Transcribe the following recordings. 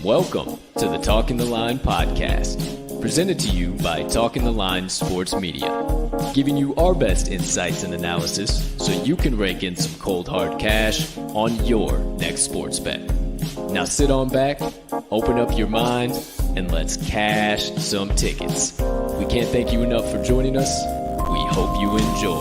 Welcome to the Talking the Line podcast, presented to you by Talking the Line Sports Media, giving you our best insights and analysis so you can rake in some cold hard cash on your next sports bet. Now sit on back, open up your mind, and let's cash some tickets. We can't thank you enough for joining us. We hope you enjoy.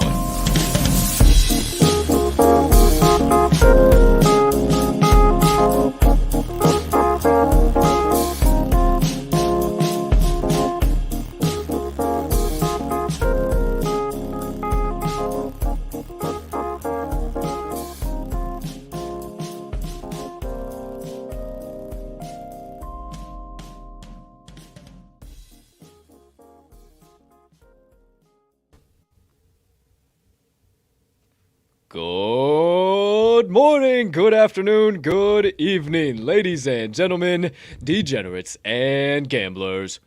Good morning, good afternoon, good evening, ladies and gentlemen, degenerates and gamblers,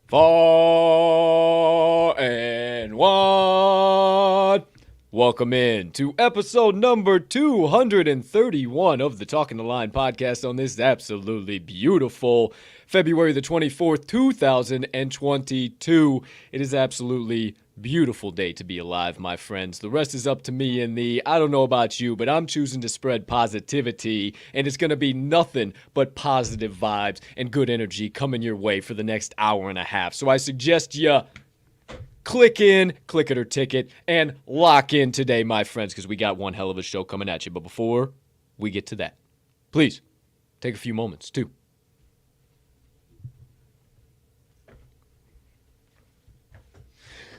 far and wide. Welcome in to episode number 231 of the Talking the Line podcast on this absolutely beautiful February the 24th, 2022. It is absolutely beautiful day to be alive, my friends. The rest is up to me and I don't know about you, but I'm choosing to spread positivity, and it's going to be nothing but positive vibes and good energy coming your way for the next hour and a half. So I suggest you click it or ticket, and lock in today, my friends, because we got one hell of a show coming at you. But before we get to that, please take a few moments to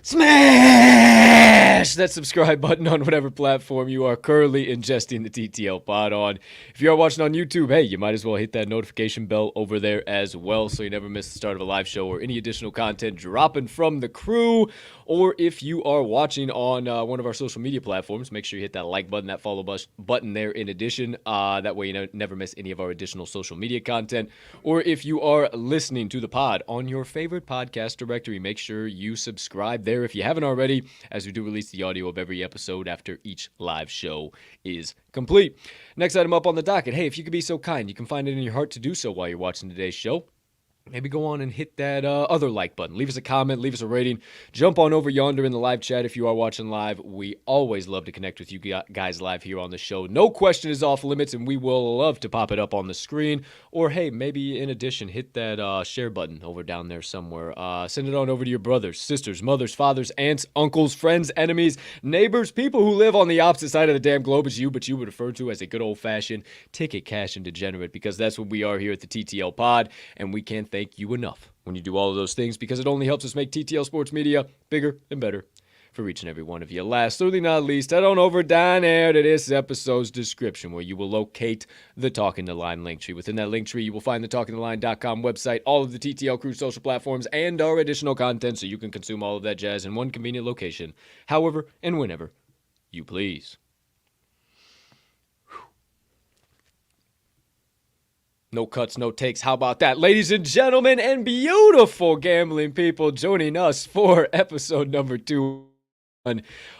smash that subscribe button on whatever platform you are currently ingesting the TTL pod on. If you are watching on YouTube, hey, you might as well hit that notification bell over there as well so you never miss the start of a live show or any additional content dropping from the crew. Or if you are watching on one of our social media platforms, make sure you hit that like button, that follow button there in addition. That way you never miss any of our additional social media content. Or if you are listening to the pod on your favorite podcast directory, make sure you subscribe there if you haven't already, as we do release the audio of every episode after each live show is complete. Next item up on the docket. Hey, if you could be so kind, you can find it in your heart to do so while you're watching today's show. Maybe go on and hit that other like button. Leave us a comment, leave us a rating. Jump on over yonder in the live chat if you are watching live. We always love to connect with you guys live here on the show. No question is off limits, and we will love to pop it up on the screen. Or, hey, maybe in addition, hit that share button over down there somewhere. Send it on over to your brothers, sisters, mothers, fathers, aunts, uncles, friends, enemies, neighbors, people who live on the opposite side of the damn globe as you, but you would refer to as a good old-fashioned ticket cash and degenerate, because that's what we are here at the TTL pod, and we can't thank you enough when you do all of those things, because it only helps us make TTL Sports Media bigger and better for each and every one of you. Last, certainly not least, head on over down there to this episode's description where you will locate the Talking the Line link tree. Within that link tree, you will find the talkingtheline.com website, all of the TTL Crew social platforms, and our additional content so you can consume all of that jazz in one convenient location, however and whenever you please. No cuts, no takes. How about that? Ladies and gentlemen and beautiful gambling people joining us for episode number 2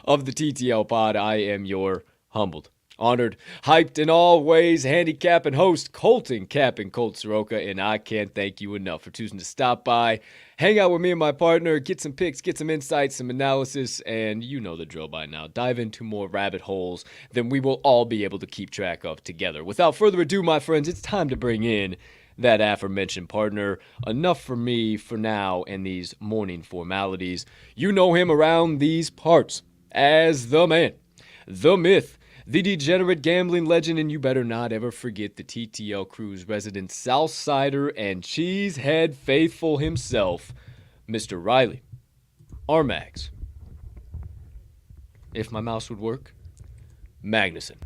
of the TTL pod. I am your humbled, honored, hyped, and always handicapping host, Colt and Colt Soroka, and I can't thank you enough for choosing to stop by, hang out with me and my partner, get some picks, get some insights, some analysis, and you know the drill by now. Dive into more rabbit holes than we will all be able to keep track of together. Without further ado, my friends, it's time to bring in that aforementioned partner. Enough for me for now and these morning formalities. You know him around these parts as the man, the myth, the degenerate gambling legend, and you better not ever forget the TTL Crew's resident Southsider and cheesehead faithful himself, Mr. Riley RMags. If my mouse would work, Magnuson.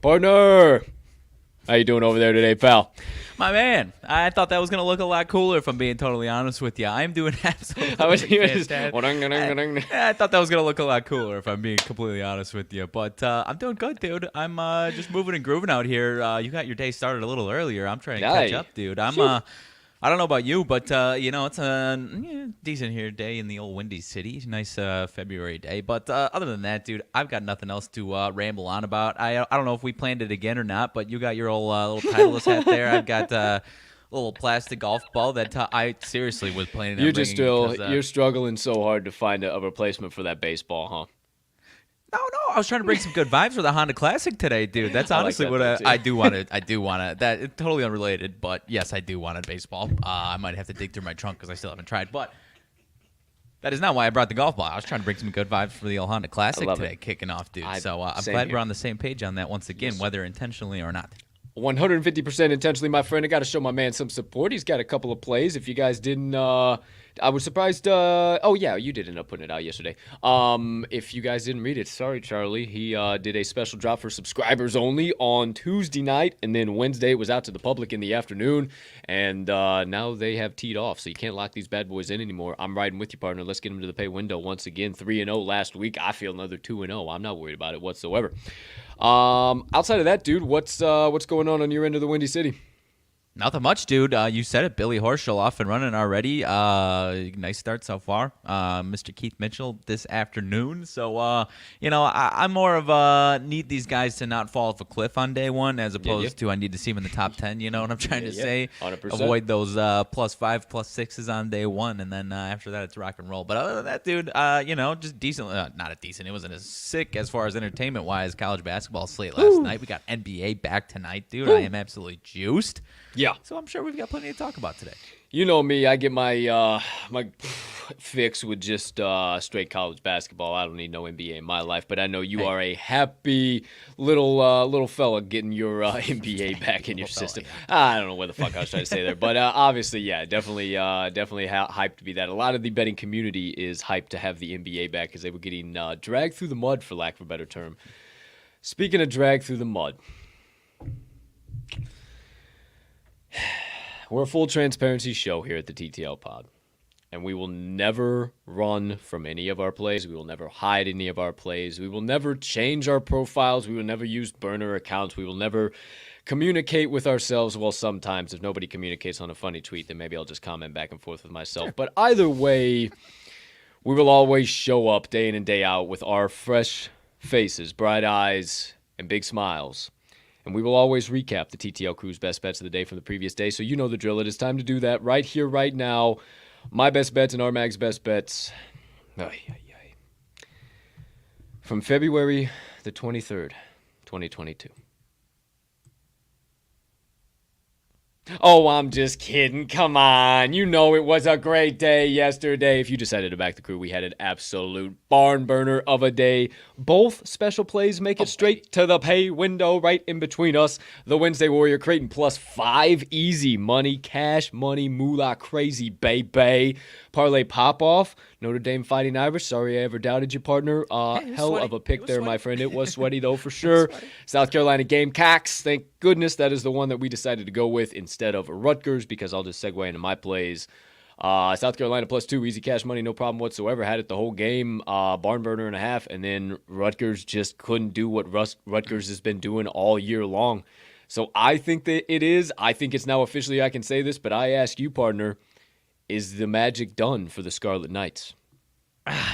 Partner, how you doing over there today, pal? My man, I thought that was going to look a lot cooler if I'm being totally honest with you. I'm doing absolutely fantastic. I thought that was going to look a lot cooler if I'm being completely honest with you. But I'm doing good, dude. I'm just moving and grooving out here. You got your day started a little earlier. I'm trying to catch up, dude. I don't know about you, but, it's a decent here day in the old Windy City. Nice February day. But other than that, dude, I've got nothing else to ramble on about. I don't know if we planned it again or not, but you got your old little Titleist hat there. I've got a little plastic golf ball that I seriously was planning on bringing. You're struggling so hard to find a replacement for that baseball, huh? No, I was trying to bring some good vibes for the Honda Classic today, dude. That's honestly what I do want to. I do want to. That it's totally unrelated, but yes, I do want a baseball. I might have to dig through my trunk because I still haven't tried, but that is not why I brought the golf ball. I was trying to bring some good vibes for the old Honda Classic today, kicking off, dude. So I'm glad we're on the same page on that once again, whether intentionally or not. 150% intentionally, my friend. I got to show my man some support. He's got a couple of plays. If you guys didn't, I was surprised. You did end up putting it out yesterday. If you guys didn't read it, sorry, Charlie. He did a special drop for subscribers only on Tuesday night, and then Wednesday it was out to the public in the afternoon. And now they have teed off, so you can't lock these bad boys in anymore. I'm riding with you, partner. Let's get them to the pay window once again. 3-0 last week. I feel another 2-0. I'm not worried about it whatsoever. Outside of that, dude, what's going on your end of the Windy City? Nothing much, dude. You said it. Billy Horschel off and running already. Nice start so far. Mr. Keith Mitchell this afternoon. So, I'm more of need these guys to not fall off a cliff on day one as opposed to I need to see them in the top 10. You know what I'm trying to say? 100%. Avoid those +5, +6s on day one, and then after that it's rock and roll. But other than that, dude, just decent. Not a decent. It wasn't as sick as far as entertainment-wise college basketball slate last night. We got NBA back tonight, dude. I am absolutely juiced. Yeah. So I'm sure we've got plenty to talk about today. You know me, I get my my fix with just straight college basketball. I don't need no NBA in my life, but I know you are a happy little fella getting your NBA back in your system. I don't know what the fuck I was trying to say there, but obviously, definitely hyped to be that. A lot of the betting community is hyped to have the NBA back because they were getting dragged through the mud, for lack of a better term. Speaking of drag through the mud. We're a full transparency show here at the TTL Pod, and we will never run from any of our plays. We will never hide any of our plays. We will never change our profiles. We will never use burner accounts. We will never communicate with ourselves. Well, sometimes if nobody communicates on a funny tweet, then maybe I'll just comment back and forth with myself. Sure. But either way, we will always show up day in and day out with our fresh faces, bright eyes, and big smiles. And we will always recap the TTL Crew's best bets of the day from the previous day. So you know the drill. It is time to do that right here, right now. My best bets and RMags best bets. From February the 23rd, 2022. Oh, I'm just kidding. Come on. You know it was a great day yesterday. If you decided to back the crew, we had an absolute barn burner of a day. Both special plays make it straight to the pay window right in between us. The Wednesday Warrior Creighton +5 easy money, cash money, moolah, crazy baby. Parlay pop-off, Notre Dame Fighting Irish. Sorry I ever doubted you, partner. Hell sweaty. of a pick there, sweaty. my friend. It was sweaty, though, for sure. South Carolina Gamecocks. Thank goodness that is the one that we decided to go with instead of Rutgers, because I'll just segue into my plays. South Carolina +2, easy cash money, no problem whatsoever. Had it the whole game, barn burner and a half, and then Rutgers just couldn't do what Rutgers has been doing all year long. So I think that it is. I think it's now officially I can say this, but I ask you, partner, is the magic done for the Scarlet Knights?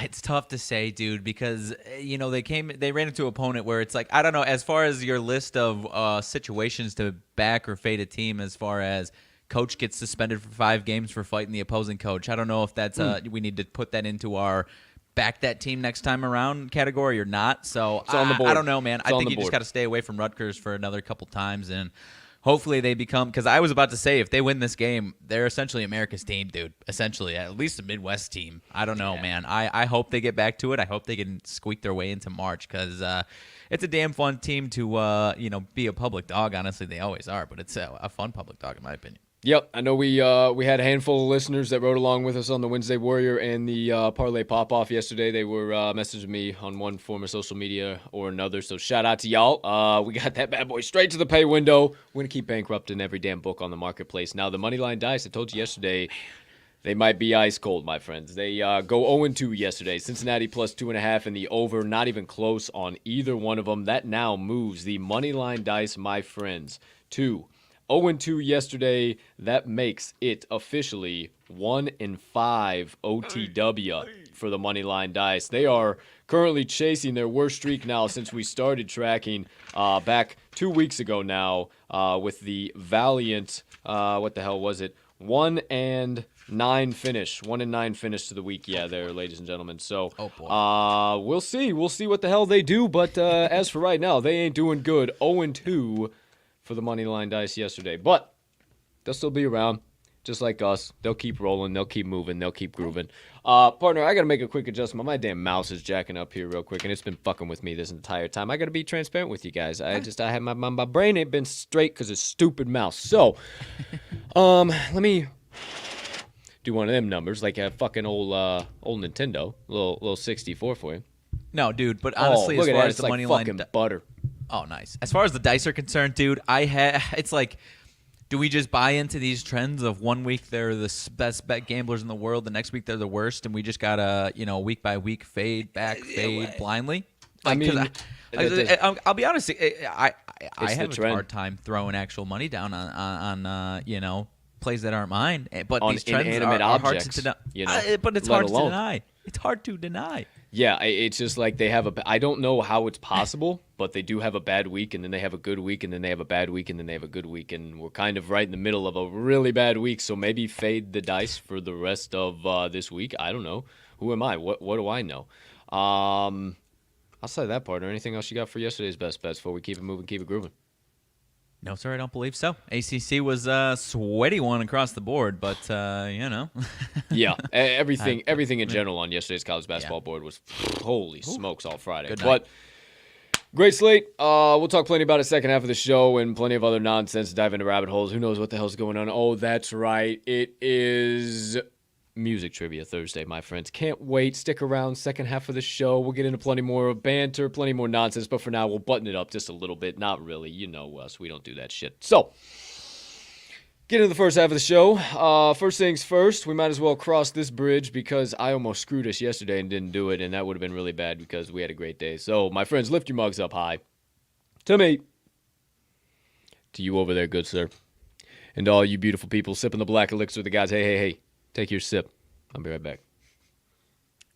It's tough to say, dude, because they ran into an opponent where it's like, I don't know, as far as your list of situations to back or fade a team, as far as coach gets suspended for 5 games for fighting the opposing coach. I don't know if that's we need to put that into our back that team next time around category or not. So on the board. I don't know, man. I think you just got to stay away from Rutgers for another couple times, and hopefully they become, because I was about to say, if they win this game, they're essentially America's team, dude. Essentially, at least a Midwest team. I don't know, man. I hope they get back to it. I hope they can squeak their way into March, because it's a damn fun team to be a public dog. Honestly, they always are, but it's a fun public dog in my opinion. Yep, I know we had a handful of listeners that rode along with us on the Wednesday Warrior and the Parlay Pop-Off yesterday. They were messaging me on one form of social media or another, so shout out to y'all. We got that bad boy straight to the pay window. We're going to keep bankrupting every damn book on the marketplace. Now, the Moneyline Dice, I told you yesterday, they might be ice cold, my friends. They go 0-2 yesterday. Cincinnati +2.5 and the over, not even close on either one of them. That now moves the Moneyline Dice, my friends, to 0-2 yesterday. That makes it officially 1-5 OTW for the Moneyline Dice. They are currently chasing their worst streak now since we started tracking back 2 weeks ago now with the valiant, what the hell was it? 1-9 finish. 1-9 finish to the week. Yeah, there, ladies and gentlemen. So we'll see. We'll see what the hell they do. But as for right now, they ain't doing good. 0-2 for the Moneyline Dice yesterday. But they'll still be around, just like us. They'll keep rolling. They'll keep moving. They'll keep grooving. Partner, I got to make a quick adjustment. My damn mouse is jacking up here real quick, and it's been fucking with me this entire time. I got to be transparent with you guys. I have my brain ain't been straight because of stupid mouse. So, let me do one of them numbers, like a fucking old Nintendo, little 64 for you. No, dude, but honestly, as far as the Moneyline butter. Oh, nice. As far as the dice are concerned, dude, it's like, do we just buy into these trends of 1 week they're the best bet gamblers in the world, the next week they're the worst, and we just gotta, week by week fade blindly? I mean, I'll be honest, I have a hard time throwing actual money down on plays that aren't mine, but on these trends inanimate are hard objects, to deny. But it's hard to deny. It's hard to deny. Yeah, it's just like they have I don't know how it's possible, but they do have a bad week, and then they have a good week, and then they have a bad week, and then they have a good week, and we're kind of right in the middle of a really bad week, so maybe fade the dice for the rest of this week. I don't know. Who am I? What do I know? Outside of that, partner, anything else you got for yesterday's best bets before we keep it moving, keep it grooving? No, sir, I don't believe so. ACC was a sweaty one across the board, but, Yeah, everything in general on yesterday's college basketball board was holy smokes all Friday. Good but great slate. We'll talk plenty about it second half of the show and plenty of other nonsense, dive into rabbit holes. Who knows what the hell's going on? Oh, that's right. It is Music Trivia Thursday, my friends. Can't wait. Stick around. Second half of the show. We'll get into plenty more banter, plenty more nonsense. But for now, we'll button it up just a little bit. Not really. You know us. We don't do that shit. So, get into the first half of the show. First things first, we might as well cross this bridge because I almost screwed us yesterday and didn't do it. And that would have been really bad because we had a great day. So, my friends, lift your mugs up high. To me. To you over there, good sir. And all you beautiful people sipping the black elixir, the guys, hey. Take your sip. I'll be right back.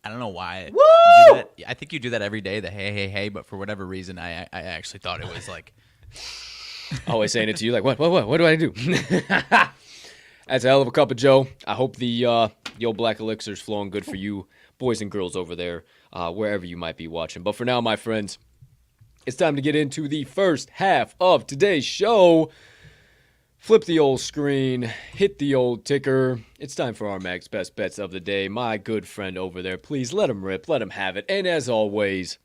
I don't know why. Woo! You do that. I think you do that every day, the hey, but for whatever reason, I actually thought it was like... Always saying it to you like, what do I do? That's a hell of a cup of joe. I hope the old black elixir's flowing good for you boys and girls over there, wherever you might be watching. But for now, my friends, it's time to get into the first half of today's show. Flip the old screen, hit the old ticker. It's time for RMags Best Bets of the Day. My good friend over there, please let him rip, let him have it. And as always,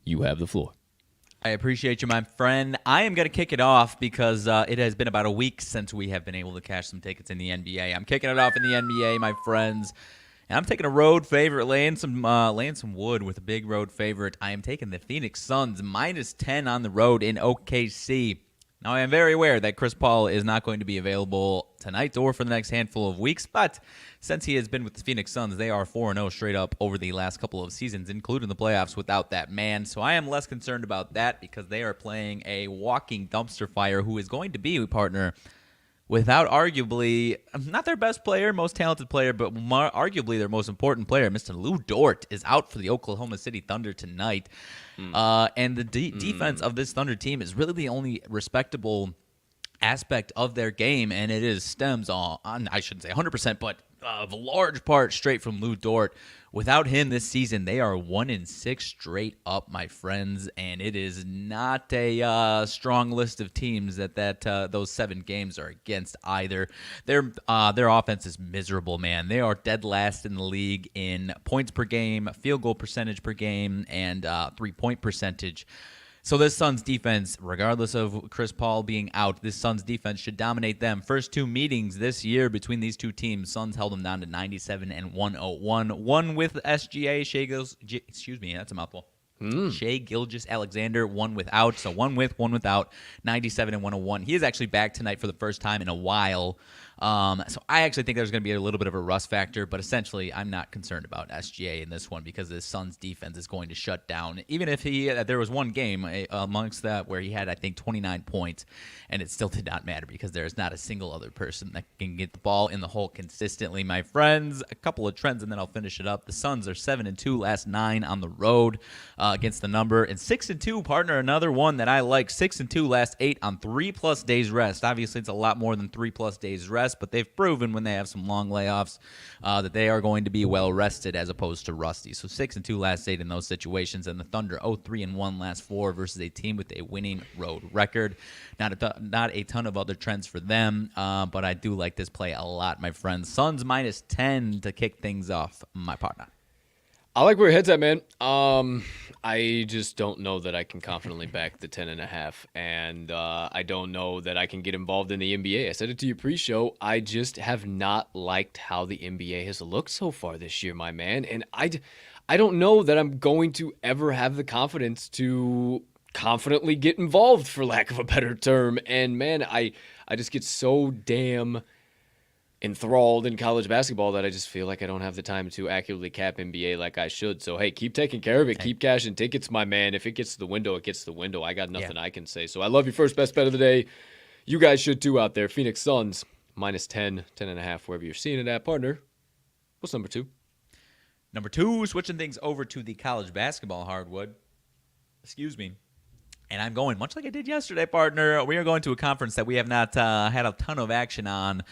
you have the floor. I appreciate you, my friend. I am going to kick it off because it has been about a week since we have been able to cash some tickets in the NBA. I'm kicking it off in the NBA, my friends. And I'm taking a road favorite, laying some wood with a big road favorite. I am taking the Phoenix Suns -10 on the road in OKC. Now, I am very aware that Chris Paul is not going to be available tonight or for the next handful of weeks, but since he has been with the Phoenix Suns, they are 4-0 straight up over the last couple of seasons, including the playoffs, without that man. So I am less concerned about that because they are playing a walking dumpster fire who is going to be a partner without arguably, not their best player, most talented player, but arguably their most important player. Mr. Lou Dort is out for the Oklahoma City Thunder tonight. And the defense of this Thunder team is really the only respectable aspect of their game, and it stems on, I shouldn't say 100%, but a large part straight from Lou Dort. Without him this season, they are 1-6 straight up, my friends, and it is not a strong list of teams that those 7 games are against either. Their offense is miserable, man. They are dead last in the league in points per game, field goal percentage per game, and 3-point percentage. So this Suns defense, regardless of Chris Paul being out, this Suns defense should dominate them. First 2 meetings this year between these two teams, Suns held them down to 97 and 101. One with SGA, that's a mouthful. Shai Gilgeous-Alexander, one without. So one with, one without, 97 and 101. He is actually back tonight for the first time in a while. So I actually think there's going to be a little bit of a rust factor, but essentially I'm not concerned about SGA in this one because the Suns defense is going to shut down. Even if there was one game amongst that where he had, I think, 29 points, and it still did not matter because there is not a single other person that can get the ball in the hole consistently. My friends, a couple of trends, and then I'll finish it up. The Suns are 7-2 last 9 on the road against the number, and 6-2, partner, another one that I like. 6-2 last 8 on 3+ days rest. Obviously, it's a lot more than 3+ days rest, but they've proven when they have some long layoffs that they are going to be well rested as opposed to rusty. So 6-2 last 8 in those situations, and the Thunder 0-3-1 last 4 versus a team with a winning road record. Not a ton of other trends for them, but I do like this play a lot, my friends. Suns -10 to kick things off, my partner. I like where your head's at, man. I just don't know that I can confidently back the 10.5, and I don't know that I can get involved in the NBA. I said it to you pre-show. I just have not liked how the NBA has looked so far this year, my man, and I don't know that I'm going to ever have the confidence to confidently get involved, for lack of a better term. And man, I just get so damn enthralled in college basketball that I just feel like I don't have the time to accurately cap NBA like I should. So, hey, keep taking care of it. Keep cashing tickets, my man. If it gets to the window, it gets to the window. I got nothing I can say. So I love your first best bet of the day. You guys should too out there. Phoenix Suns, -10, 10.5, wherever you're seeing it at. Partner, what's number 2? Number 2, switching things over to the college basketball hardwood. Excuse me. And I'm going, much like I did yesterday, partner, we are going to a conference that we have not had a ton of action on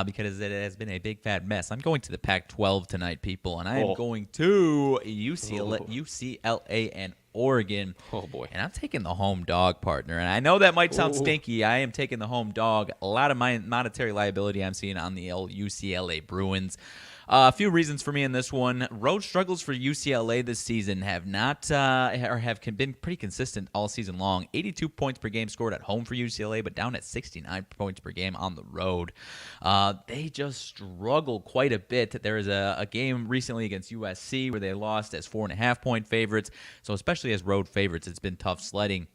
because it has been a big, fat mess. I'm going to the Pac-12 tonight, people, and I am going to UCLA and Oregon. Oh, boy. And I'm taking the home dog, partner. And I know that might sound stinky. I am taking the home dog. A lot of my monetary liability I'm seeing on the UCLA Bruins. A few reasons for me in this one. Road struggles for UCLA this season have been pretty consistent all season long. 82 points per game scored at home for UCLA, but down at 69 points per game on the road. They just struggle quite a bit. There was a game recently against USC where they lost as 4.5-point favorites. So especially as road favorites, it's been tough sledding.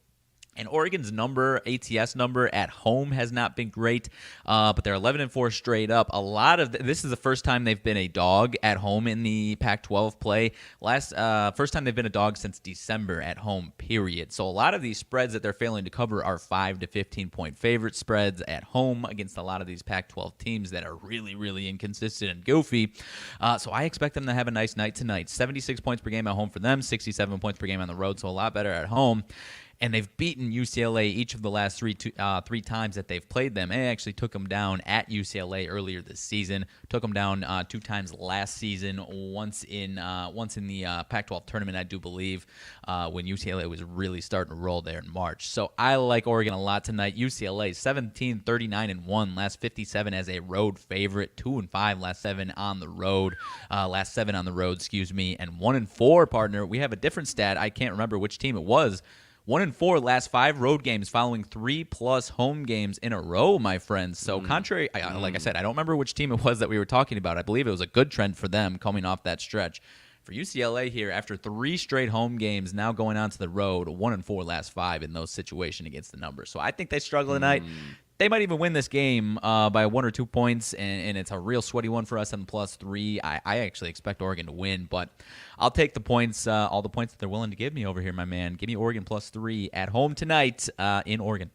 And Oregon's ATS number at home has not been great, but they're 11-4 straight up. This is the first time they've been a dog at home in the Pac-12 play. First time they've been a dog since December at home, period. So a lot of these spreads that they're failing to cover are 5 to 15-point favorite spreads at home against a lot of these Pac-12 teams that are really, really inconsistent and goofy. So I expect them to have a nice night tonight. 76 points per game at home for them, 67 points per game on the road, so a lot better at home. And they've beaten UCLA each of the last three times that they've played them. They actually took them down at UCLA earlier this season. Took them down 2 times last season. Once in the Pac-12 tournament, I do believe, when UCLA was really starting to roll there in March. So I like Oregon a lot tonight. UCLA 17, 39-1, last 57 as a road favorite. 2-5 last 7 on the road. Last 7 on the road, excuse me, and 1-4, partner. We have a different stat. I can't remember which team it was 1-4 last 5 road games following 3+ home games in a row, my friends. So contrary, like I said, I don't remember which team it was that we were talking about. I believe it was a good trend for them coming off that stretch. For UCLA here, after 3 straight home games, now going on to the road, 1-4 last 5 in those situations against the numbers. So I think they struggle tonight. They might even win this game by 1 or 2 points, and it's a real sweaty one for us on +3. I actually expect Oregon to win, but I'll take the points, all the points that they're willing to give me over here, my man. Give me Oregon +3 at home tonight in Oregon.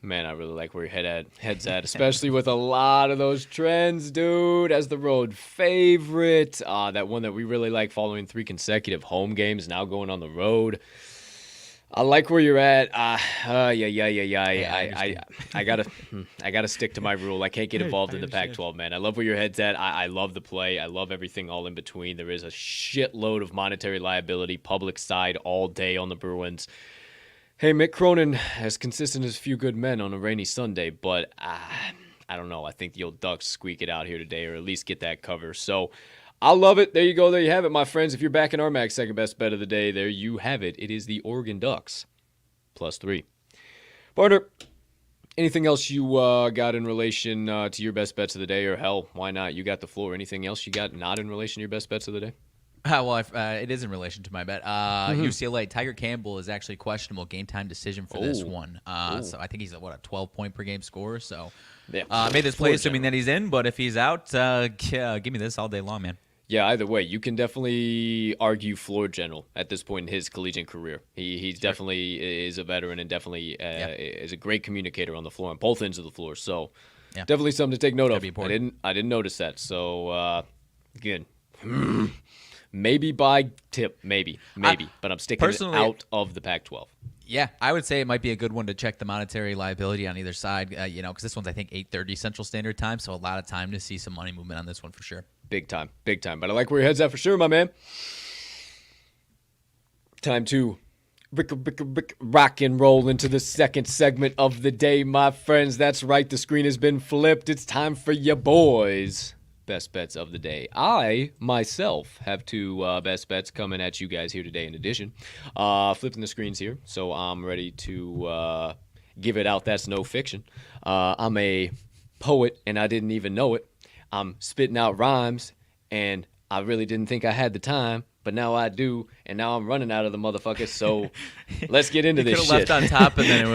Man, I really like where your head's at, especially with a lot of those trends, dude. As the road favorite, that one that we really like following 3 consecutive home games, now going on the road. I like where you're at. I gotta stick to my rule. I can't get involved in the Pac-12, man. I love where your head's at. I love the play. I love everything all in between. There is a shitload of monetary liability, public side all day on the Bruins. Hey, Mick Cronin, as consistent as few good men on a rainy Sunday, but I don't know. I think the old Ducks squeak it out here today, or at least get that cover. So I love it. There you go. There you have it, my friends. If you're back in RMags' second best bet of the day, there you have it. It is the Oregon Ducks +3. Barter, anything else you got in relation to your best bets of the day? Or hell, why not? You got the floor. Anything else you got not in relation to your best bets of the day? Well, it is in relation to my bet. UCLA, Tiger Campbell is actually questionable game time decision for this one. So I think he's a 12-point per game scorer. So made this play assuming that he's in, but if he's out, give me this all day long, man. Yeah, either way, you can definitely argue floor general at this point in his collegiate career. He's definitely is a veteran and definitely is a great communicator on the floor on both ends of the floor. So definitely something to take note of. I didn't notice that. So again. Maybe by tip, maybe, but I'm sticking it out of the Pac-12. Yeah, I would say it might be a good one to check the monetary liability on either side, because this one's, I think, 8:30 Central Standard Time, so a lot of time to see some money movement on this one for sure. Big time. But I like where your head's at for sure, my man. Time to rock and roll into the second segment of the day, my friends. That's right, the screen has been flipped. It's time for your boys' best bets of the day. I, myself, have 2 best bets coming at you guys here today in addition. Flipping the screens here, so I'm ready to give it out. That's no fiction. I'm a poet, and I didn't even know it. I'm spitting out rhymes, and I really didn't think I had the time, but now I do, and now I'm running out of the motherfuckers, so let's get into this shit. Could have left on top, and then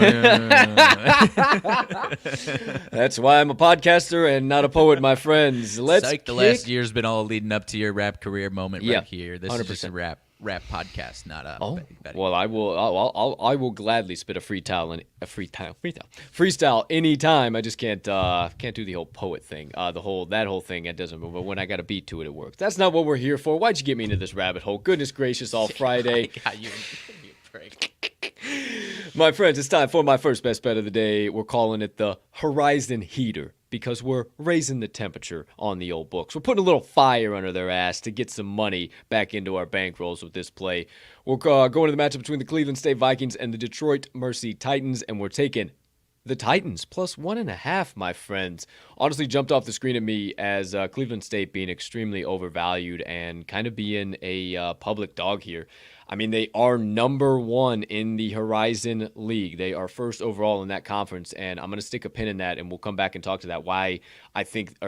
That's why I'm a podcaster and not a poet, my friends. The last year's been all leading up to your rap career moment right here. This 100%. Is just a rap podcast, not a betting. Well, I will gladly spit a freestyle anytime. I just can't do the whole poet thing. That whole thing, it doesn't move. But when I got a beat to it, it works. That's not what we're here for. Why'd you get me into this rabbit hole? Goodness gracious, all Friday. I got you. My friends, it's time for my first best bet of the day. We're calling it the Horizon Heater, because we're raising the temperature on the old books. We're putting a little fire under their ass to get some money back into our bankrolls with this play. We're going to the matchup between the Cleveland State Vikings and the Detroit Mercy Titans, and we're taking the Titans +1.5, my friends. Honestly jumped off the screen at me as Cleveland State being extremely overvalued and kind of being a public dog here. I mean, they are number 1 in the Horizon League. They are first overall in that conference, and I'm going to stick a pin in that, and we'll come back and talk about that, why I think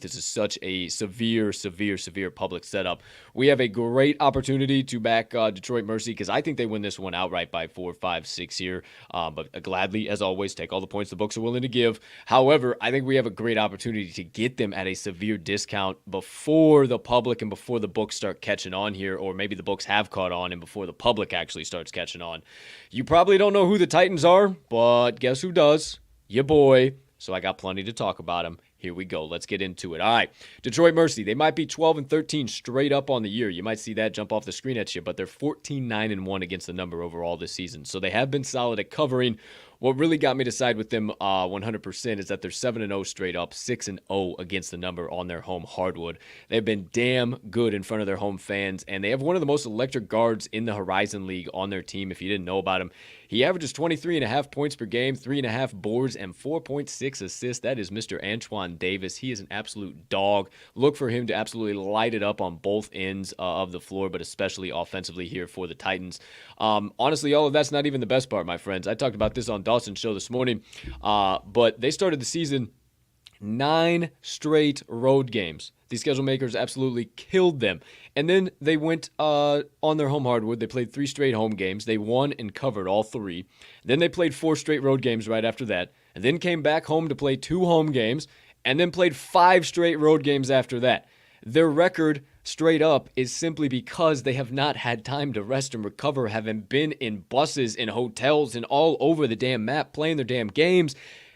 this is such a severe public setup. We have a great opportunity to back Detroit Mercy, because I think they win this one outright by 4, 5, 6 here, but gladly, as always, take all the points the books are willing to give. However, I think we have a great opportunity to get them at a severe discount before the public and before the books start catching on here, or maybe the books have caught on and before the public actually starts catching on. You probably don't know who the Titans are, but guess who does? Your boy. So I got plenty to talk about them. Here we go. Let's get into it. All right. Detroit Mercy, they might be 12-13 straight up on the year. You might see that jump off the screen at you, but they're 14-9-1 against the number overall this season. So they have been solid at covering. what really got me to side with them 100% is that they're 7-0 straight up, 6-0 against the number on their home hardwood. They've been damn good in front of their home fans, and they have one of the most electric guards in the Horizon League on their team, if you didn't know about him. He averages 23.5 points per game, 3.5 boards, and 4.6 assists. That is Mr. Antoine Davis. He is an absolute dog. Look for him to absolutely light it up on both ends of the floor, but especially offensively here for the Titans. Honestly, all of that's not even the best part, my friends. I talked about this on Dawson's show this morning, but they started the season 9 straight road games. These schedule makers absolutely killed them. And then they went on their home hardwood. They played 3 straight home games. They won and covered all 3. Then they played 4 straight road games right after that. And then came back home to play 2 home games. And then played 5 straight road games after that. Their record straight up is simply because they have not had time to rest and recover, having been in buses, in hotels, and all over the damn map playing their damn games.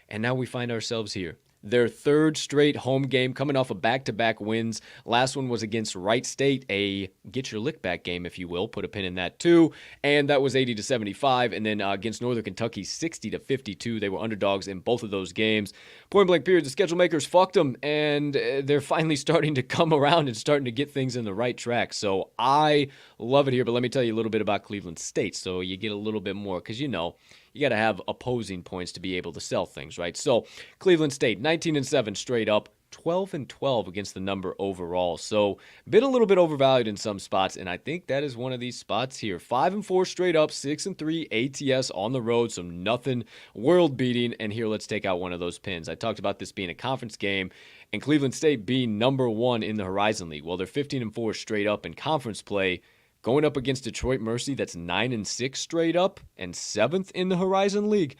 And now we find ourselves here. Their 3rd straight home game, coming off of back-to-back wins. Last one was against Wright State, a get-your-lick-back game, if you will. Put a pin in that, too. And that was 80-75. And then against Northern Kentucky, 60-52. They were underdogs in both of those games. Point-blank period, the schedule makers fucked them, and they're finally starting to come around and starting to get things in the right track. So I love it here, but let me tell you a little bit about Cleveland State so you get a little bit more, because you got to have opposing points to be able to sell things, right? So Cleveland State, 19-7 straight up, 12-12 against the number overall. So been a little bit overvalued in some spots, and I think that is one of these spots here. 5-4 straight up, 6-3 ATS on the road, so nothing world-beating. And here, let's take out one of those pins. I talked about this being a conference game, and Cleveland State being number 1 in the Horizon League. Well, they're 15-4 straight up in conference play, going up against Detroit Mercy, that's 9-6 straight up and 7th in the Horizon League.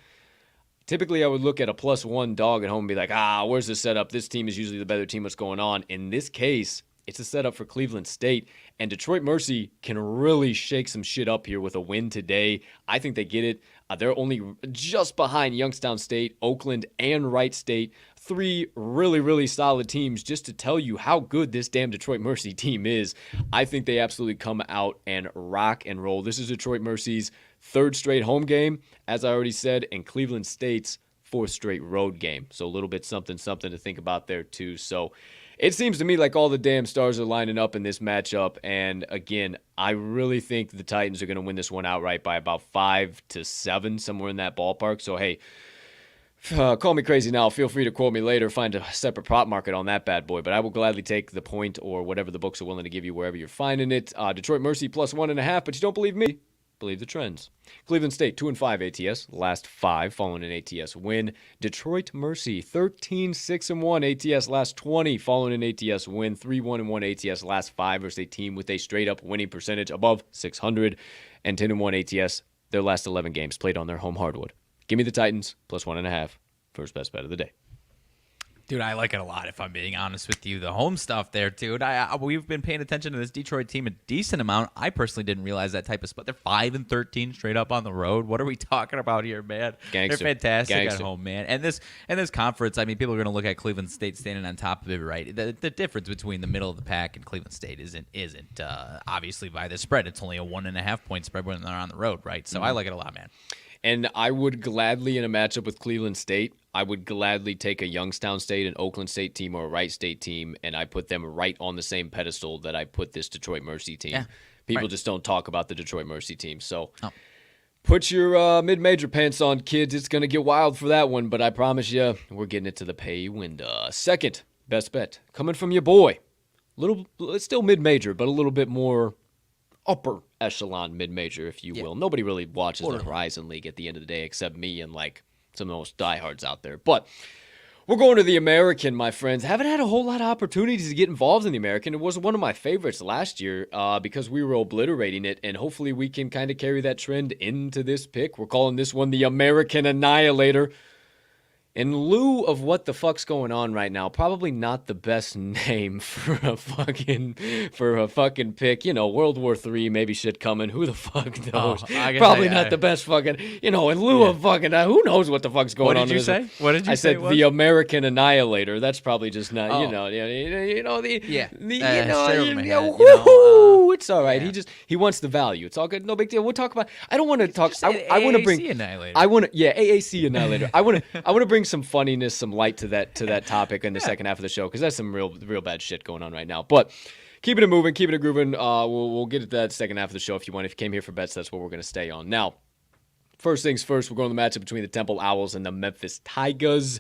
Typically, I would look at a +1 dog at home and be like, where's the setup? This team is usually the better team. What's going on? In this case, it's a setup for Cleveland State, and Detroit Mercy can really shake some shit up here with a win today. I think they get it. They're only just behind Youngstown State, Oakland, and Wright State. 3 really, really solid teams just to tell you how good this damn Detroit Mercy team is. I think they absolutely come out and rock and roll. This is Detroit Mercy's 3rd straight home game, as I already said, and Cleveland State's 4th straight road game. So a little bit something to think about there too. So it seems to me like all the damn stars are lining up in this matchup. And again, I really think the Titans are going to win this one outright by about 5-7, somewhere in that ballpark. So, hey, call me crazy now. Feel free to quote me later. Find a separate prop market on that bad boy. But I will gladly take the point or whatever the books are willing to give you wherever you're finding it. Detroit Mercy +1.5, but you don't believe me? Believe the trends. Cleveland State 2-5 ATS, last 5 following an ATS win. Detroit Mercy 13-6-1 ATS, last 20 following an ATS win. 3-1-1 ATS, last 5 versus a team with a straight up winning percentage above 600, and 10-1 ATS, their last 11 games played on their home hardwood. Give me the Titans +1.5. First best bet of the day. Dude, I like it a lot, if I'm being honest with you. The home stuff there, dude. We've been paying attention to this Detroit team a decent amount. I personally didn't realize that type of spot. They're 5-13 straight up on the road. What are we talking about here, man? Gangster. They're fantastic at home, man. And this conference, I mean, people are going to look at Cleveland State standing on top of it, right? The difference between the middle of the pack and Cleveland State isn't obviously by the spread. It's only a 1.5 point spread when they're on the road, right? So I like it a lot, man. And I would gladly, in a matchup with Cleveland State, I would gladly take a Youngstown State, an Oakland State team, or a Wright State team, and I put them right on the same pedestal that I put this Detroit Mercy team. Yeah, People just don't talk about the Detroit Mercy team. So put your mid-major pants on, kids. It's going to get wild for that one, but I promise you, we're getting it to the pay window. Second best bet, coming from your boy. It's still mid-major, but a little bit more upper echelon mid-major, if you will. Nobody really watches the Horizon League at the end of the day except me and like some of the most diehards out there. But we're going to the American, my friends. Haven't had a whole lot of opportunities to get involved in the American. It was one of my favorites last year because we were obliterating it, and hopefully we can kind of carry that trend into this pick. We're calling this one the American Annihilator. In lieu of what the fuck's going on right now, probably not the best name for a fucking pick. World War III, maybe shit coming. Who the fuck knows? Probably not the best fucking. In lieu of fucking. Who knows what the fuck's going on? What did you say? What did you say? I said the American Annihilator. That's probably just not. It's all right. Yeah. He wants the value. It's all good. No big deal. We'll talk about. I don't want to talk. I want to bring. Annihilator. AAC Annihilator. I want to bring some funniness, some light to that topic in the second half of the show, because that's some real bad shit going on right now. But keeping it moving, keeping it grooving. We'll get to that second half of the show if you want. If you came here for bets, that's what we're going to stay on. Now, first things first, we're going to the matchup between the Temple Owls and the Memphis Tigers.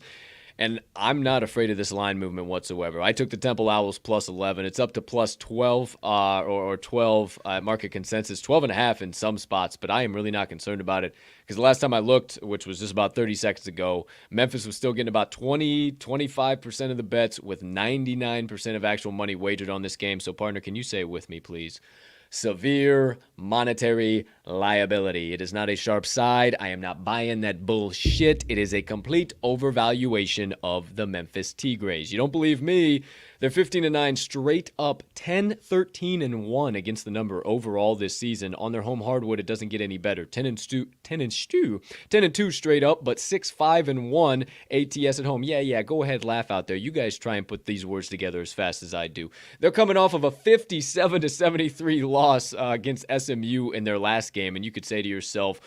And I'm not afraid of this line movement whatsoever. I took the Temple Owls plus 11. It's up to plus 12 or 12 market consensus, 12.5 in some spots. But I am really not concerned about it, because the last time I looked, which was just about 30 seconds ago, Memphis was still getting about 25% of the bets with 99% of actual money wagered on this game. So, partner, can you say it with me, please? Severe monetary liability. It is not a sharp side. I am not buying that bullshit. It is a complete overvaluation of the Memphis Tigres. You don't believe me? They're 15-9 straight up, 10-13-1 against the number overall this season. On their home hardwood, it doesn't get any better. 10-2 straight up, but 6-5-1 ATS at home. Yeah, go ahead, laugh out there. You guys try and put these words together as fast as I do. They're coming off of a 57-73 loss against SMU in their last game, and you could say to yourself,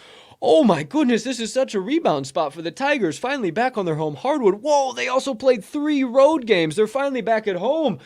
oh my goodness, this is such a rebound spot for the Tigers, finally back on their home hardwood. Whoa, they also played 3 road games. They're finally back at home.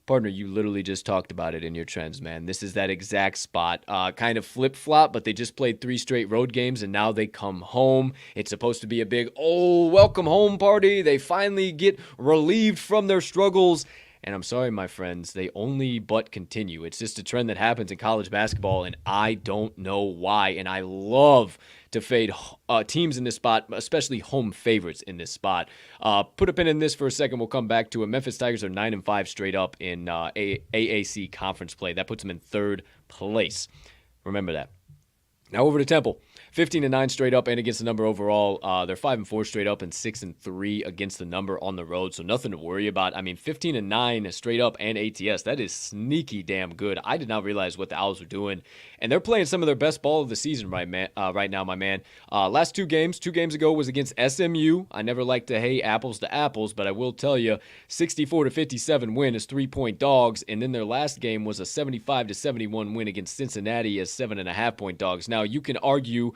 Partner, you literally just talked about it in your trends, man. This is that exact spot. Kind of flip-flop, but they just played 3 straight road games, and now they come home. It's supposed to be a big, welcome home party. They finally get relieved from their struggles. And I'm sorry, my friends, they only but continue. It's just a trend that happens in college basketball, and I don't know why. And I love to fade teams in this spot, especially home favorites in this spot. Put a pin in this for a second. We'll come back to it. Memphis Tigers are 9-5 straight up in AAC conference play. That puts them in 3rd place. Remember that. Now over to Temple. 15-9 straight up and against the number overall. They're 5-4 straight up and 6-3 against the number on the road, so nothing to worry about. I mean, 15-9 straight up and ATS, that is sneaky damn good. I did not realize what the Owls were doing, and they're playing some of their best ball of the season right now, my man. Last 2 games ago was against SMU. I never like to hate apples to apples, but I will tell you, 64-57 win is 3-point dogs, and then their last game was a 75-71 win against Cincinnati as 7.5-point dogs. Now, you can argue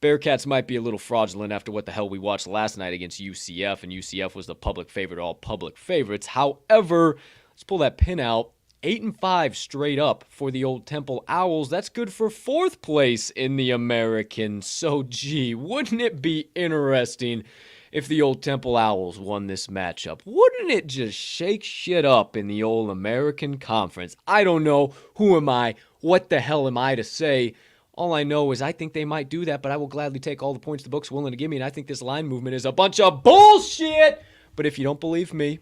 Bearcats might be a little fraudulent after what the hell we watched last night against UCF, and UCF was the public favorite, all public favorites. However, let's pull that pin out. 8-5 straight up for the old Temple Owls. That's good for 4th place in the American. So, gee, wouldn't it be interesting if the old Temple Owls won this matchup? Wouldn't it just shake shit up in the old American Conference? I don't know. Who am I? What the hell am I to say? All I know is I think they might do that, but I will gladly take all the points the book's willing to give me, and I think this line movement is a bunch of bullshit! But if you don't believe me,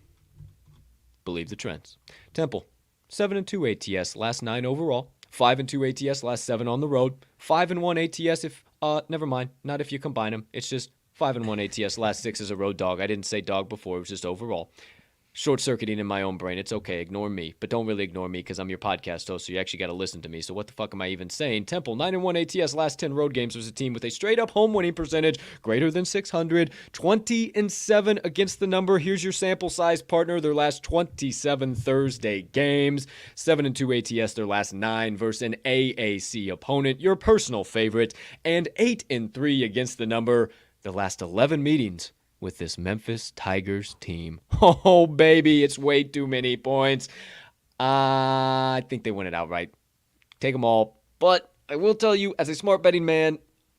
believe the trends. Temple, 7-2 ATS, last 9 overall. 5-2 ATS, last 7 on the road. 5-1 ATS if, never mind, not if you combine them. It's just 5-1 ATS, last 6 as a road dog. I didn't say dog before, it was just overall. Short-circuiting in my own brain. It's okay. Ignore me. But don't really ignore me because I'm your podcast host, so you actually got to listen to me. So what the fuck am I even saying? Temple, 9-1 ATS, last 10 road games, was a team with a straight-up home winning percentage greater than 600, 20-7 against the number. Here's your sample size, partner. Their last 27 Thursday games. 7-2 ATS, their last 9 versus an AAC opponent, your personal favorite. And 8-3 against the number. The last 11 meetings with this Memphis Tigers team. Oh, baby, it's way too many points. I think they win it outright. Take them all. But I will tell you, as a smart betting man,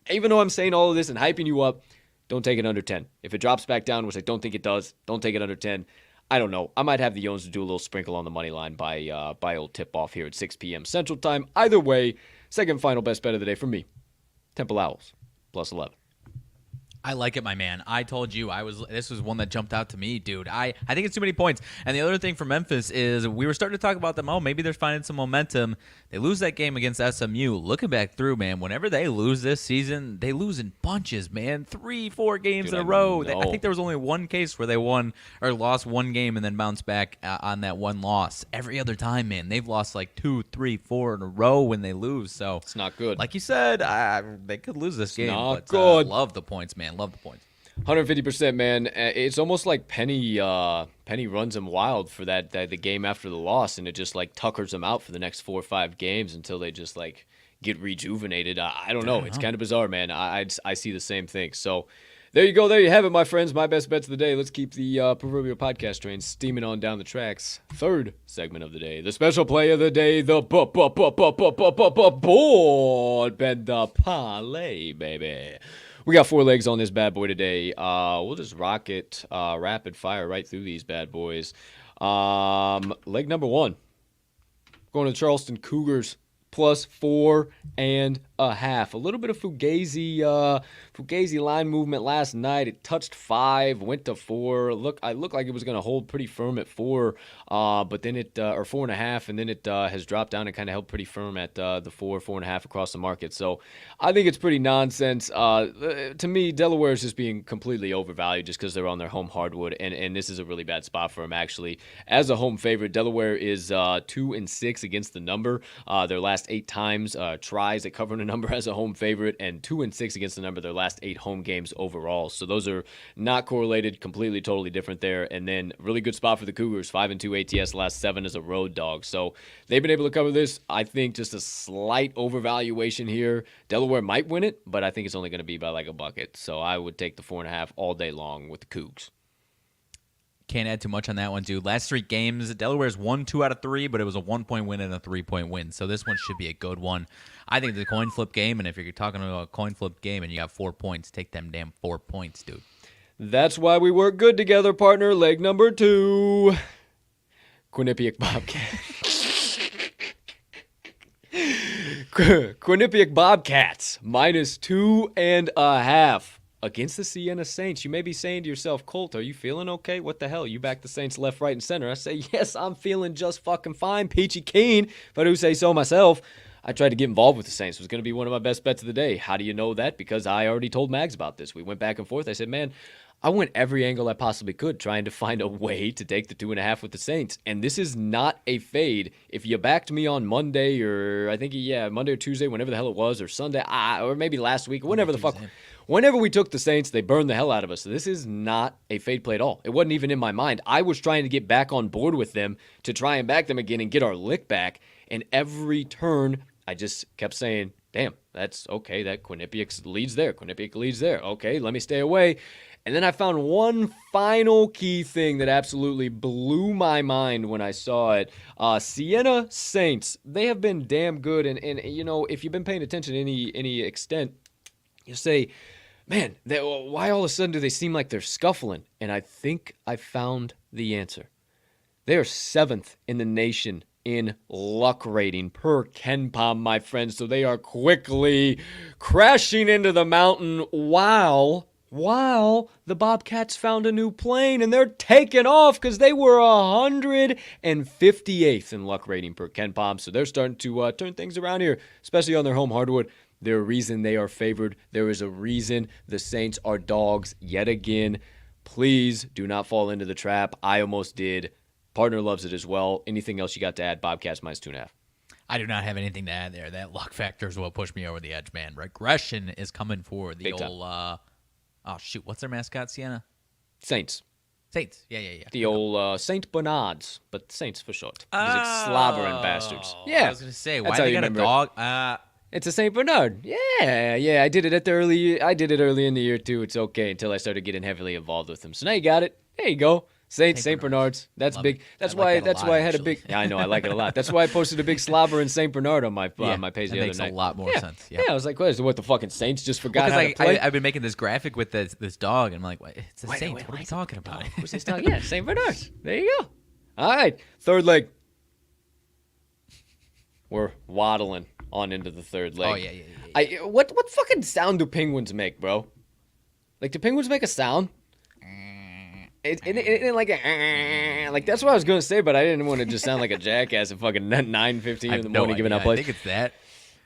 even though I'm saying all of this and hyping you up, don't take it under 10. If it drops back down, which I don't think it does, don't take it under 10. I don't know. I might have the Yones to do a little sprinkle on the money line by old tip-off here at 6 p.m. Central Time. Either way, second final best bet of the day for me. Temple Owls, plus 11. I like it, my man. I told you this was one that jumped out to me, dude. I think it's too many points. And the other thing for Memphis is we were starting to talk about them. Oh, maybe they're finding some momentum. They lose that game against SMU. Looking back through, man, whenever they lose this season, they lose in bunches, man. 3-4 games in a row. I think there was only one case where they won or lost one game and then bounced back on that one loss. Every other time, man, they've lost like 2, 3, 4 in a row when they lose. So it's not good. Like you said, they could lose this game. Not but good. Love the points, man. Love the points. 150%, man. It's almost like Penny runs him wild for that the game after the loss, and it just like tuckers them out for the next 4 or 5 games until they just like get rejuvenated. I don't know. It's kind of bizarre, man. I see the same thing. So there you go. There you have it, my friends. My best bets of the day. Let's keep the proverbial podcast train steaming on down the tracks. Third segment of the day, the special play of the day, the Board Bender Parlay, baby. We got 4 legs on this bad boy today. We'll just rock it rapid fire right through these bad boys. Leg number 1. Going to Charleston Cougars plus 4.5. A little bit of Fugazi line movement last night. It touched 5, went to 4. I looked like it was going to hold pretty firm at 4, but then it or 4.5, and then it has dropped down and kind of held pretty firm at the 4.5 across the market. So I think it's pretty nonsense. To me, Delaware is just being completely overvalued just because they're on their home hardwood, and this is a really bad spot for them actually. As a home favorite, Delaware is 2-6 against the number. Their last 8 times tries at covering a number as a home favorite, and 2-6 against the number their last 8 home games overall. So those are not correlated, completely, totally different there. And then really good spot for the Cougars, 5-2 ATS, last 7 as a road dog. So they've been able to cover this. I think just a slight overvaluation here. Delaware might win it, but I think it's only going to be by like a bucket. So I would take the 4.5 all day long with the Cougs. Can't add too much on that one, dude. Last 3 games, Delaware's won 2 out of 3, but it was a 1-point win and a 3-point win. So this one should be a good one. I think it's a coin flip game, and if you're talking about a coin flip game and you got 4 points, take them damn 4 points, dude. That's why we work good together, partner. Leg number 2. Quinnipiac Bobcats. Quinnipiac Bobcats minus 2.5. Against the Siena Saints. You may be saying to yourself, Colt, are you feeling okay? What the hell? You back the Saints left, right, and center. I say, yes, I'm feeling just fucking fine. Peachy keen, if I do say so myself. I tried to get involved with the Saints. It was going to be one of my best bets of the day. How do you know that? Because I already told Mags about this. We went back and forth. I said, man, I went every angle I possibly could trying to find a way to take the 2.5 with the Saints. And this is not a fade. If you backed me on Monday or Monday or Tuesday, whenever the hell it was, or Sunday, or maybe last week, whenever the fuck. Whenever we took the Saints, they burned the hell out of us. So this is not a fade play at all. It wasn't even in my mind. I was trying to get back on board with them to try and back them again and get our lick back. And every turn, I just kept saying, damn, that's okay. That Quinnipiac leads there. Quinnipiac leads there. Okay, let me stay away. And then I found one final key thing that absolutely blew my mind when I saw it. Siena Saints, they have been damn good. And you know, if you've been paying attention to any extent, you say, man, why all of a sudden do they seem like they're scuffling? And I think I found the answer. They are 7th in the nation in luck rating per KenPom, my friends. So they are quickly crashing into the mountain while the Bobcats found a new plane and they're taking off because they were 158th in luck rating per KenPom. So they're starting to turn things around here, especially on their home hardwood. There's a reason they are favored. There is a reason the Saints are dogs yet again. Please do not fall into the trap. I almost did. Partner loves it as well. Anything else you got to add? Bobcats minus 2.5. I do not have anything to add there. That luck factor is what pushed me over the edge, man. Regression is coming for the Big old, what's their mascot, Siena? Saints. Yeah. The old Saint Bernards, but Saints for short. These slobbering bastards. Yeah. I was going to say, why they got a dog? It's a Saint Bernard. Yeah. I did it early in the year too. It's okay until I started getting heavily involved with them. So now you got it. There you go. Saint Bernards. That's Love big. It. That's why. That's why I had a big. Yeah, I know. I like it a lot. That's why I posted a big slobber in Saint Bernard on my page the other night. That makes a lot more sense. Yeah. I was like, what the fucking Saints just forgot how to play? I've been making this graphic with this dog, and I'm like, it's a Saints. What are you talking about? Who's this dog? Yeah, Saint Bernards. There you go. All right, third leg. We're waddling on into the third leg. Oh yeah. What fucking sound do penguins make, bro? Like, do penguins make a sound? It like that's what I was gonna say, but I didn't want to just sound like a jackass at fucking 9:15 in the morning giving out plays. I think it's that.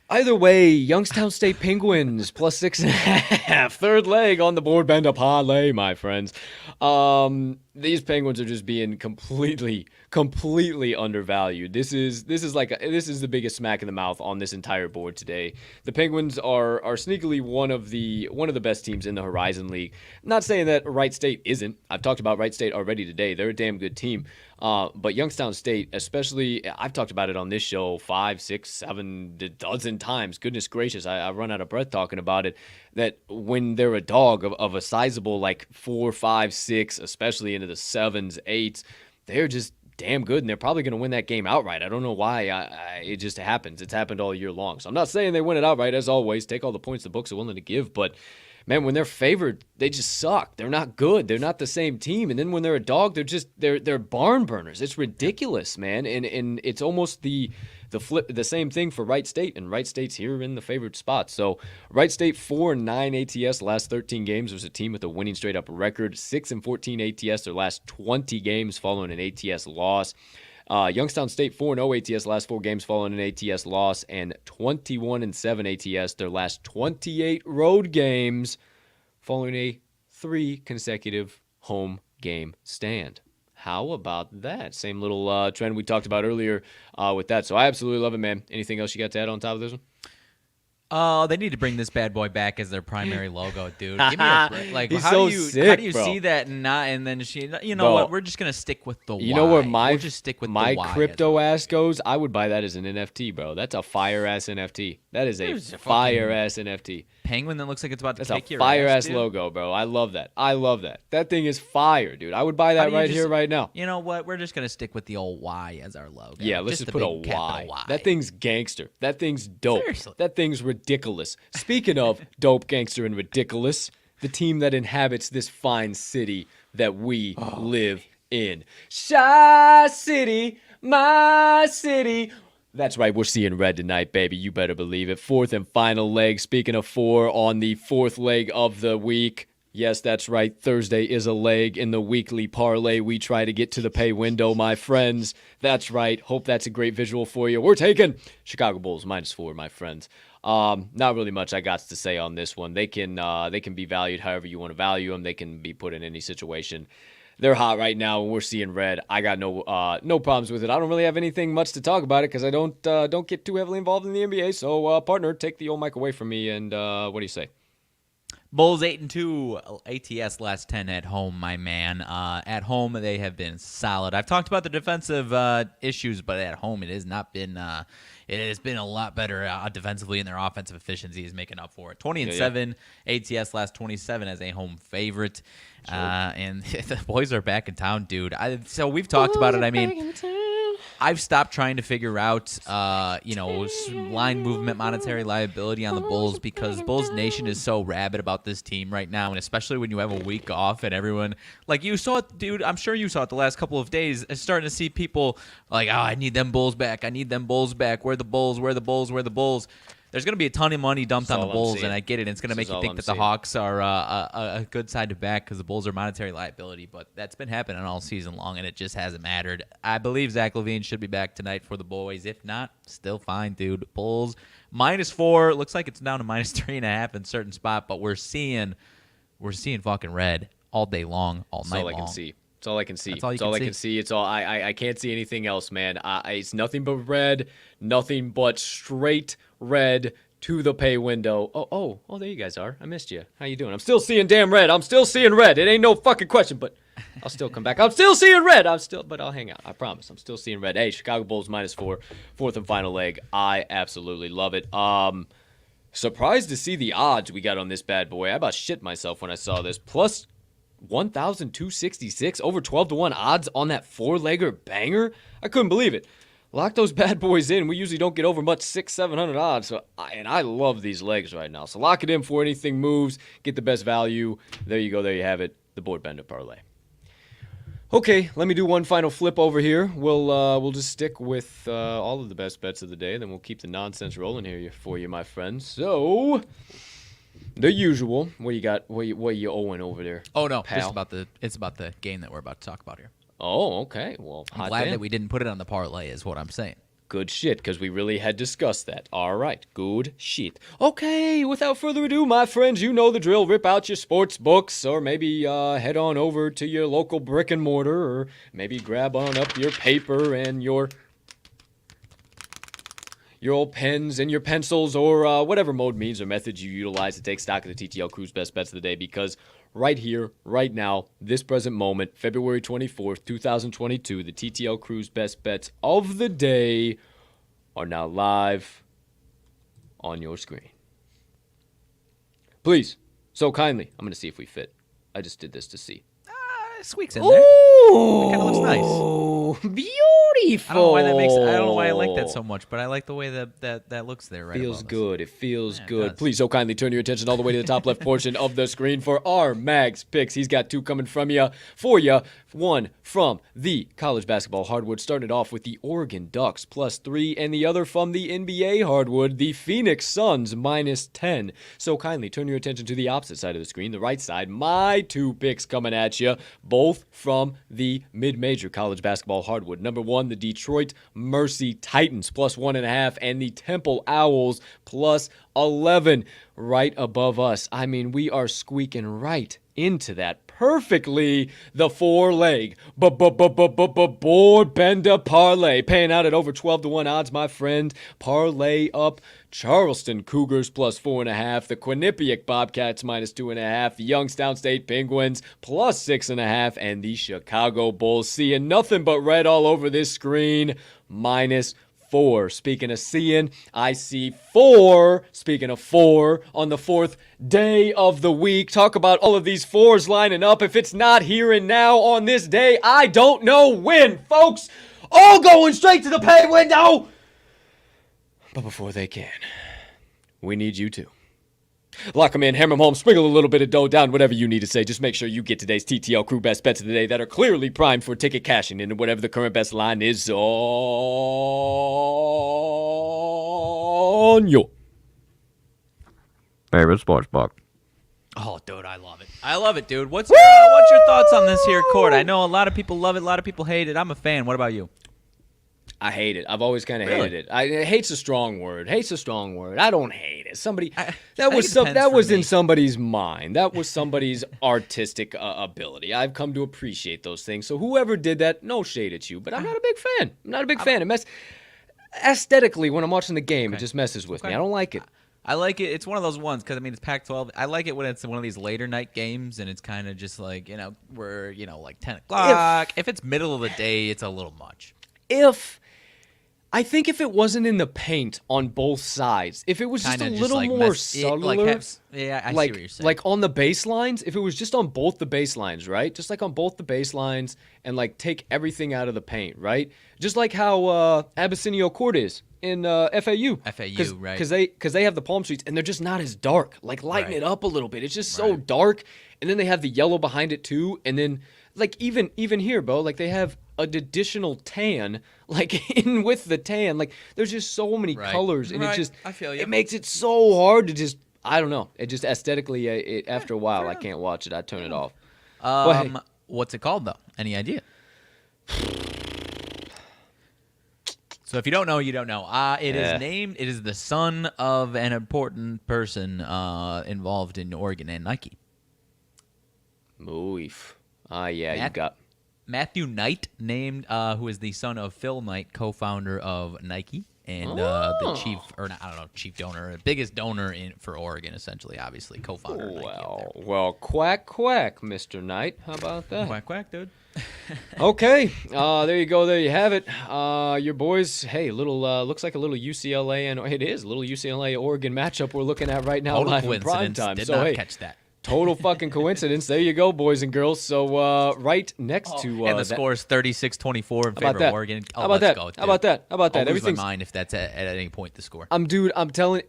Either way, Youngstown State Penguins plus 6.5, third leg on the Board Bender Parlay, my friends. These Penguins are just being completely undervalued. This is the biggest smack in the mouth on this entire board today. The Penguins are sneakily one of the best teams in the Horizon League. Not saying that Wright State isn't. I've talked about Wright State already today. They're a damn good team. But Youngstown State, especially, I've talked about it on this show 5, 6, 7, a dozen times. Goodness gracious, I run out of breath talking about it. That when they're a dog of a sizable like 4, 5, 6, especially into the 7s, 8s, they're just damn good, and they're probably going to win that game outright. I don't know why. It just happens. It's happened all year long. So I'm not saying they win it outright, as always. Take all the points the books are willing to give, but man, when they're favored, they just suck. They're not good. They're not the same team. And then when they're a dog, they're barn burners. It's ridiculous, man. And it's almost the same thing for Wright State, and Wright State's here in the favored spot. So Wright State 4-9 ATS last 13 games. Was a team with a winning straight up record. 6-14 ATS their last 20 games following an ATS loss. Youngstown State 4-0 ATS last 4 games following an ATS loss, and 21-7 ATS their last 28 road games following a 3 consecutive home game stand. How about that? Same little trend we talked about earlier with that. So I absolutely love it, man. Anything else you got to add on top of this one? Oh, they need to bring this bad boy back as their primary logo, dude. Give me a break. Like, He's how so do you sick, bro. see that and not? And then Bro, what? We're just gonna stick with the Y. You know where we'll just stick with my the Y crypto ass goes? I would buy that as an NFT, bro. That's a fire ass NFT. That is a fire ass NFT. Penguin that looks like it's about to That's kick a your fire ass, ass logo, bro. I love that. That thing is fire, dude. I would buy that right here, right now. You know what? We're just gonna stick with the old Y as our logo. Yeah, let's just put a Y. That thing's gangster. That thing's dope. Seriously. That thing's ridiculous. Speaking of dope, gangster, and ridiculous, the team that inhabits this fine city that we live in. Shy City, my city. That's right, we're seeing red tonight, baby. You better believe it. Fourth and final leg. Speaking of 4, on the 4th leg of the week. Yes, that's right. Thursday is a leg in the weekly parlay. We try to get to the pay window, my friends. That's right. Hope that's a great visual for you. We're taking Chicago Bulls -4, my friends. Not really much I got to say on this one. They can be valued however you want to value them. They can be put in any situation. They're hot right now, and we're seeing red. I got no problems with it. I don't really have anything much to talk about it because I don't get too heavily involved in the NBA. So, partner, take the old mic away from me, and what do you say? Bulls 8-2 ATS last 10 at home, my man. At home, they have been solid. I've talked about the defensive issues, but at home, it has not been. It has been a lot better defensively, and their offensive efficiency is making up for it. 20-7 ATS last 27 as a home favorite, and the boys are back in town, dude. So we've talked about it. I mean, I've stopped trying to figure out, line movement, monetary liability on the Bulls because Bulls Nation is so rabid about this team right now, and especially when you have a week off and everyone, like you saw it, dude, I'm sure you saw it the last couple of days, starting to see people like, oh, I need them Bulls back. I need them Bulls back. Where the Bulls? Where the Bulls? Where the Bulls? There's going to be a ton of money dumped on the Bulls, and I get it. It's going to make you think that the Hawks are a good side to back because the Bulls are monetary liability, but that's been happening all season long, and it just hasn't mattered. I believe Zach LaVine should be back tonight for the boys. If not, still fine, dude. Bulls -4. Looks like it's down to -3.5 in certain spot, but we're seeing fucking red all day long, all night long. That's all I can see. That's all I can see. That's all It's all I can see. It's all I can't see anything else, man. It's nothing but red, nothing but straight red to the pay window. Oh, there you guys are. I missed you. How you doing? I'm still seeing damn red. I'm still seeing red. It ain't no fucking question, but I'll still come back. I'm still seeing red. But I'll hang out. I promise. I'm still seeing red. Hey, Chicago Bulls -4, 4th and final leg. I absolutely love it. Surprised to see the odds we got on this bad boy. I about shit myself when I saw this. Plus 1,266, over 12-1 odds on that 4-legger banger. I couldn't believe it. Lock those bad boys in. We usually don't get over much 600-700 odds, and I love these legs right now. So lock it in before anything moves. Get the best value. There you go. There you have it. The Board Bender Parlay. Okay, let me do one final flip over here. We'll just stick with all of the best bets of the day, then we'll keep the nonsense rolling here for you, my friends. So The usual. What you got? What you owing over there? Oh no, pal? it's about the game that we're about to talk about here. Oh, okay. Well, I'm glad that we didn't put it on the parlay, is what I'm saying. Good shit, because we really had discussed that. All right, good shit. Okay, without further ado, my friends, you know the drill. Rip out your sports books, or maybe head on over to your local brick and mortar, or maybe grab on up your paper and your old pens and your pencils, or whatever mode, means, or methods you utilize to take stock of the TTL Crew's best bets of the day, because right here, right now, this present moment, February 24th, 2022, the TTL Crew's best bets of the day are now live on your screen. Please, so kindly, I'm going to see if we fit. I just did this to see. Squeaks in there. It kind of looks nice. Beautiful. I don't know why that makes. I don't know why I like that so much, but I like the way that looks there. Right. Feels good. It feels Yeah, good. it Please, so kindly turn your attention all the way to the top left portion of the screen for RMags picks. He's got two coming for you. One from the college basketball hardwood, starting it off with the Oregon Ducks +3, and the other from the NBA hardwood, the Phoenix Suns -10. So kindly turn your attention to the opposite side of the screen, the right side. My two picks coming at you, both from the mid-major college basketball hardwood. Number one, the Detroit Mercy Titans +1.5, and the Temple Owls +11, right above us. I mean, we are squeaking right into that perfectly. The four-leg Board Bender Parlay, paying out at over 12-1 odds, my friend. Parlay up Charleston Cougars +4.5, the Quinnipiac Bobcats -2.5, the Youngstown State Penguins +6.5, and the Chicago Bulls, seeing nothing but red all over this screen, -4. Speaking of seeing, I see 4. Speaking of 4, on the 4th day of the week. Talk about all of these 4s lining up. If it's not here and now on this day, I don't know when, folks. All going straight to the pay window. But before they can, we need you to lock them in, hammer them home, sprinkle a little bit of dough down, whatever you need to say. Just make sure you get today's TTL Crew best bets of the day that are clearly primed for ticket cashing into whatever the current best line is on your favorite sports book. Oh, dude, I love it. I love it, dude. What's your thoughts on this here court? I know a lot of people love it, a lot of people hate it. I'm a fan. What about you? I hate it. I've always kind of hated it. Hate's a strong word. I don't hate it. That was in somebody's mind. That was somebody's artistic ability. I've come to appreciate those things. So whoever did that, no shade at you. But I'm not a big fan. It aesthetically, when I'm watching the game, it just messes with me. I don't like it. I like it. It's one of those ones because, I mean, it's Pac-12. I like it when it's one of these later night games and it's kind of just like, we're, like 10 o'clock. If it's middle of the day, it's a little much. I think if it wasn't in the paint on both sides, if it was just a little more subtler, I see what you're saying. Like on the baselines, if it was just on both the baselines, right? Just like on both the baselines, and like take everything out of the paint, right? Just like how Abyssinian Court is in FAU. Right? Because they have the palm streets and they're just not as dark. Like lighten it up a little bit. It's just so dark, and then they have the yellow behind it too, and then like even here, Bo, like they have an additional tan, like in with the tan. Like there's just so many colors, and I feel you. It makes it so hard to just, I don't know. It just aesthetically, after a while, I can't watch it. I turn it off. What's it called though? Any idea? So if you don't know, you don't know. It is named. It is the son of an important person involved in Oregon and Nike. Moof. You got Matthew Knight, named, who is the son of Phil Knight, co-founder of Nike, and the chief donor, biggest donor for Oregon, essentially, obviously, co-founder of Nike. Well, quack, quack, Mr. Knight. How about that? Quack, quack, dude. Okay, there you go. There you have it. Your boys, hey, looks like a little UCLA, and it is a little UCLA Oregon matchup we're looking at right now live in prime time. Did not catch that. Total fucking coincidence. There you go, boys and girls. So right next to and the score is 36-24 in favor of Oregon. How about that? How about that? How about that? I'll lose my mind if that's at any point the score. I'm telling.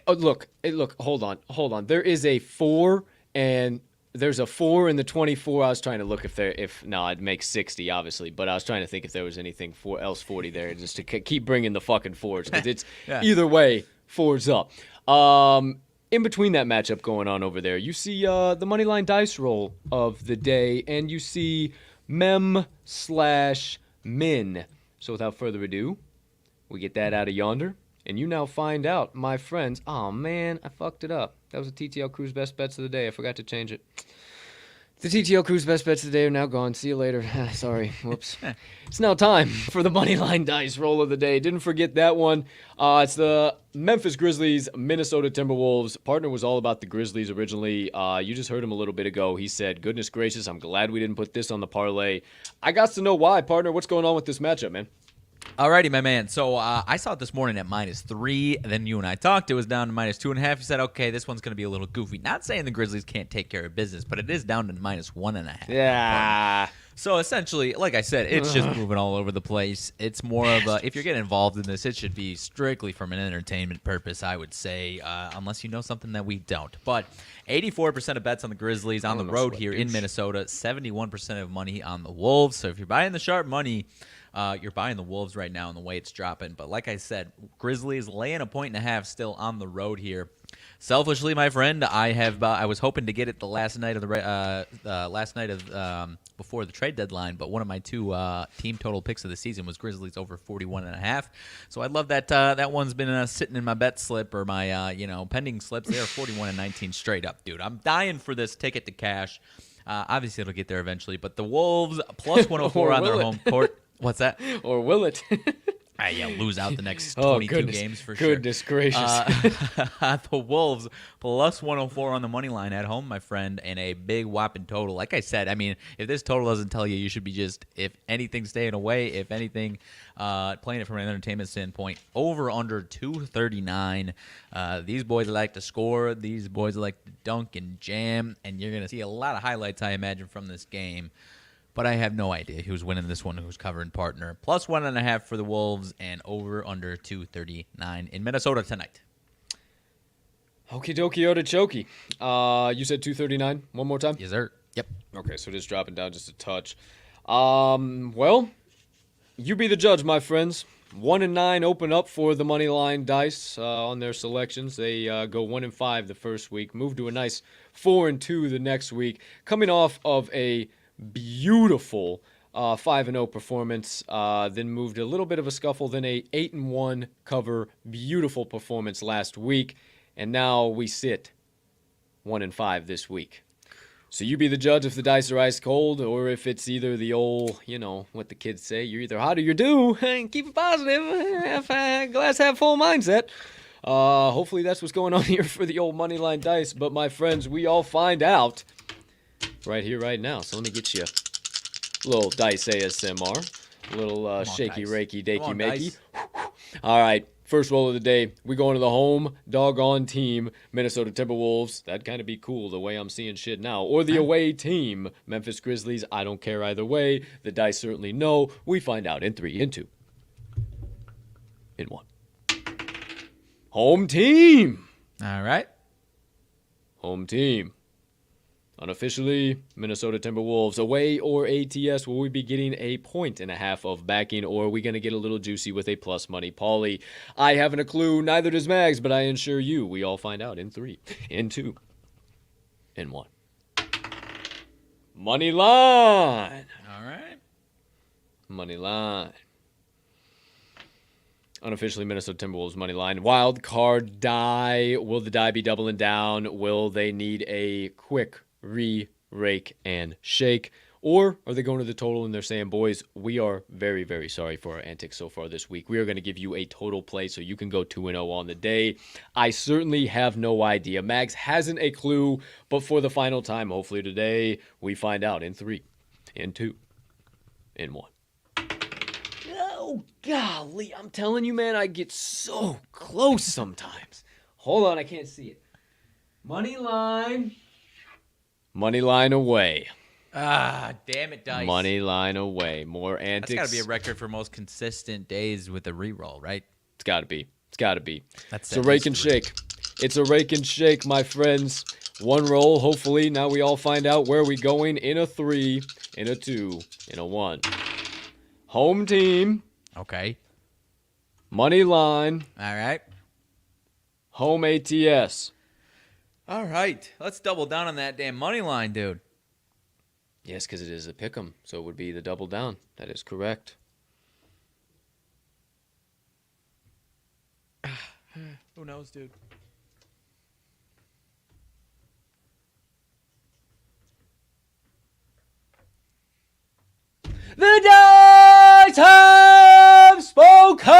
Look. Hold on. There is a 4 and there's a 4 in the 24. I was trying to look I'd make 60 obviously, but I was trying to think if there was anything else 40 there, just to keep bringing the fucking 4s, because it's either way 4's up. in between that matchup going on over there, you see the Moneyline Dice roll of the day, and you see Mem/Min. So without further ado, we get that out of yonder, and you now find out, my friends. Oh man, I fucked it up. That was a TTL Crew's best bets of the day. I forgot to change it. The TTL Crew's best bets of the day are now gone. See you later. Sorry. Whoops. It's now time for the Moneyline Dice roll of the day. Didn't forget that one. It's the Memphis Grizzlies, Minnesota Timberwolves. Partner was all about the Grizzlies originally. You just heard him a little bit ago. He said, goodness gracious, I'm glad we didn't put this on the parlay. I got to know why, partner. What's going on with this matchup, man? Alrighty, my man. So I saw it this morning at -3. Then you and I talked. It was down to -2.5. You said, okay, this one's going to be a little goofy. Not saying the Grizzlies can't take care of business, but it is down to -1.5. Yeah. So essentially, like I said, it's just moving all over the place. It's more of a, if you're getting involved in this, it should be strictly from an entertainment purpose, I would say, unless you know something that we don't. But 84% of bets on the Grizzlies on the road here in Minnesota, 71% of money on the Wolves. So if you're buying the sharp money, you're buying the Wolves right now and the way it's dropping. But like I said, Grizzlies laying 1.5 still on the road here. Selfishly, my friend, I was hoping to get it the last night of before the trade deadline, but one of my two team total picks of the season was Grizzlies over 41.5. So I love that that one's been sitting in my bet slip or my pending slips. They are 41-19 straight up, dude. I'm dying for this ticket to cash. Obviously, it'll get there eventually, but the Wolves plus 104 on their home court. What's that? Or will it? Yeah, lose out the next 22 games for sure. Goodness gracious. The Wolves plus 104 on the money line at home, my friend, and a big whopping total. Like I said, I mean, if this total doesn't tell you, you should be just, if anything, staying away. If anything, playing it from an entertainment standpoint, over under 239. These boys like to score. These boys like to dunk and jam, and you're going to see a lot of highlights, I imagine, from this game. But I have no idea who's winning this one, who's covering partner. Plus 1.5 for the Wolves and over under 239 in Minnesota tonight. Okie dokie, otichoke. You said 239 one more time? Yes, sir. Yep. Okay, so just dropping down just a touch. Well, you be the judge, my friends. 1-9 open up for the Moneyline Dice on their selections. They go 1-5 the first week, move to a nice 4-2 the next week, coming off of a beautiful 5-0 performance, then moved a little bit of a scuffle, then a 8-1 cover, beautiful performance last week, and now we sit 1-5 this week. So you be the judge if the dice are ice cold, or if it's either the old, what the kids say, you're either hot or you do, and keep it positive, glass half full mindset. Hopefully that's what's going on here for the old Moneyline Dice, but my friends, we all find out right here, right now. So let me get you a little dice ASMR, a little shaky, dice. Reiki, dakey, makey. All right, first roll of the day. We going to the home doggone team, Minnesota Timberwolves. That'd kind of be cool the way I'm seeing shit now. Or the away team, Memphis Grizzlies. I don't care either way. The dice certainly know. We find out in 3, in 2, in 1. Home team. All right. Home team. Unofficially, Minnesota Timberwolves away or ATS. Will we be getting 1.5 points of backing, or are we going to get a little juicy with a plus money Pauly? I haven't a clue. Neither does Mags, but I assure you, we all find out in 3, in 2, in 1. Money line. All right. Money line. Unofficially, Minnesota Timberwolves money line. Wild card die. Will the die be doubling down? Will they need a quick rake and shake? Or are they going to the total and they're saying, boys, we are very, very sorry for our antics so far this week. We are going to give you a total play so you can go 2-0 on the day. I certainly have no idea. Mags hasn't a clue, but for the final time, hopefully today, we find out in 3, in 2, in 1. Oh, golly, I'm telling you, man, I get so close sometimes. Hold on, I can't see it. Money line. Money line away. Ah, damn it, Dice. Money line away. More antics. That's got to be a record for most consistent days with a reroll, right? It's got to be. It's got to be. That's it's a rake and shake. It's a rake and shake, my friends. One roll, hopefully. Now we all find out where we going in a 3, in a 2, in a 1. Home team. Okay. Money line. All right. Home ATS. All right. Let's double down on that damn money line, dude. Yes, because it is a pick'em, so it would be the double down. That is correct. Who knows, dude? The dice have spoken!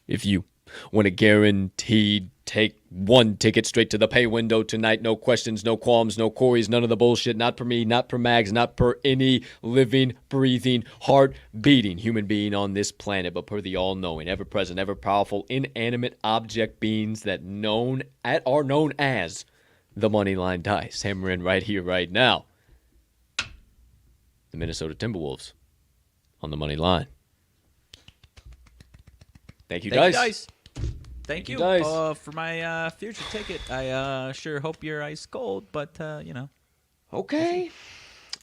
If you want a guaranteed take one ticket straight to the pay window tonight, no questions, no qualms, no queries, none of the bullshit, not per me, not per Mags, not per any living, breathing, heart-beating human being on this planet, but per the all-knowing, ever-present, ever-powerful, inanimate object beings that are known as the Moneyline Dice, hammering right here, right now. The Minnesota Timberwolves on the money line. Thank you, Dice. Thank you Dice. For my future ticket. I sure hope you're ice cold, but you know. Okay.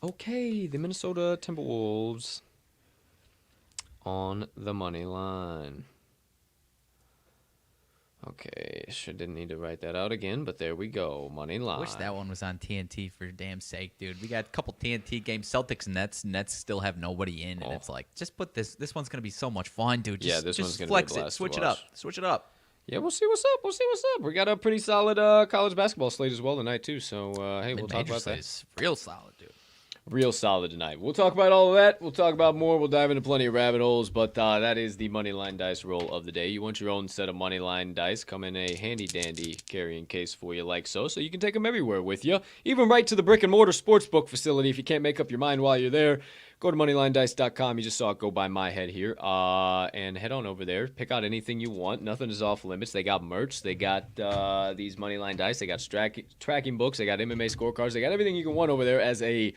The Minnesota Timberwolves on the money line. Okay, sure didn't need to write that out again, but there we go. Money line. I wish that one was on TNT for damn sake, dude. We got a couple TNT games, Celtics, Nets. Nets still have nobody in, and it's like, just put this. This one's gonna be so much fun, dude. Just, this one's gonna flex be a it, blast switch to it up, watch. switch it up. Yeah, we'll see what's up. We got a pretty solid college basketball slate as well tonight too. So hey, we'll talk about that. Real solid, dude. Real solid tonight. We'll talk about all of that. We'll talk about more. We'll dive into plenty of rabbit holes, but that is the Moneyline Dice roll of the day. You want your own set of Moneyline Dice, come in a handy-dandy carrying case for you like so you can take them everywhere with you, even right to the brick-and-mortar sportsbook facility if you can't make up your mind while you're there. Go to moneylinedice.com. You just saw it go by my head here, and head on over there. Pick out anything you want. Nothing is off limits. They got merch. They got these Moneyline Dice. They got tracking books. They got MMA scorecards. They got everything you can want over there as a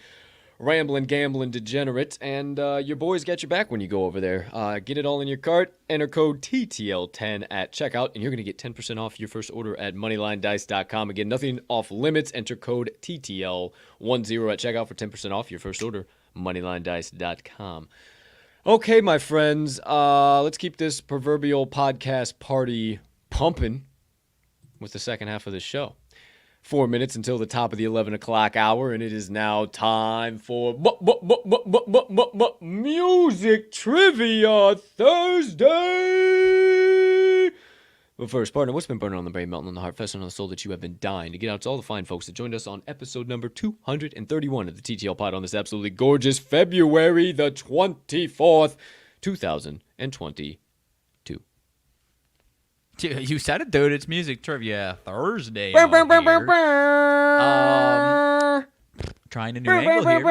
rambling, gambling degenerate, and your boys got your back when you go over there. Get it all in your cart. Enter code TTL10 at checkout, and you're going to get 10% off your first order at moneylinedice.com. Again, nothing off limits. Enter code TTL10 at checkout for 10% off your first order. moneylinedice.com. Okay, my friends, let's keep this proverbial podcast party pumping with the second half of the show. 4 minutes until the top of the 11 o'clock hour, and it is now time for Music Trivia Thursday. But first, partner, what's been burning on the brain, melting on the heart, festering on the soul that you have been dying to get out to all the fine folks that joined us on episode number 231 of the TTL Pod on this absolutely gorgeous February the 24th, 2022. You said it, dude. It's Music Trivia Thursday. Trying a new angle here.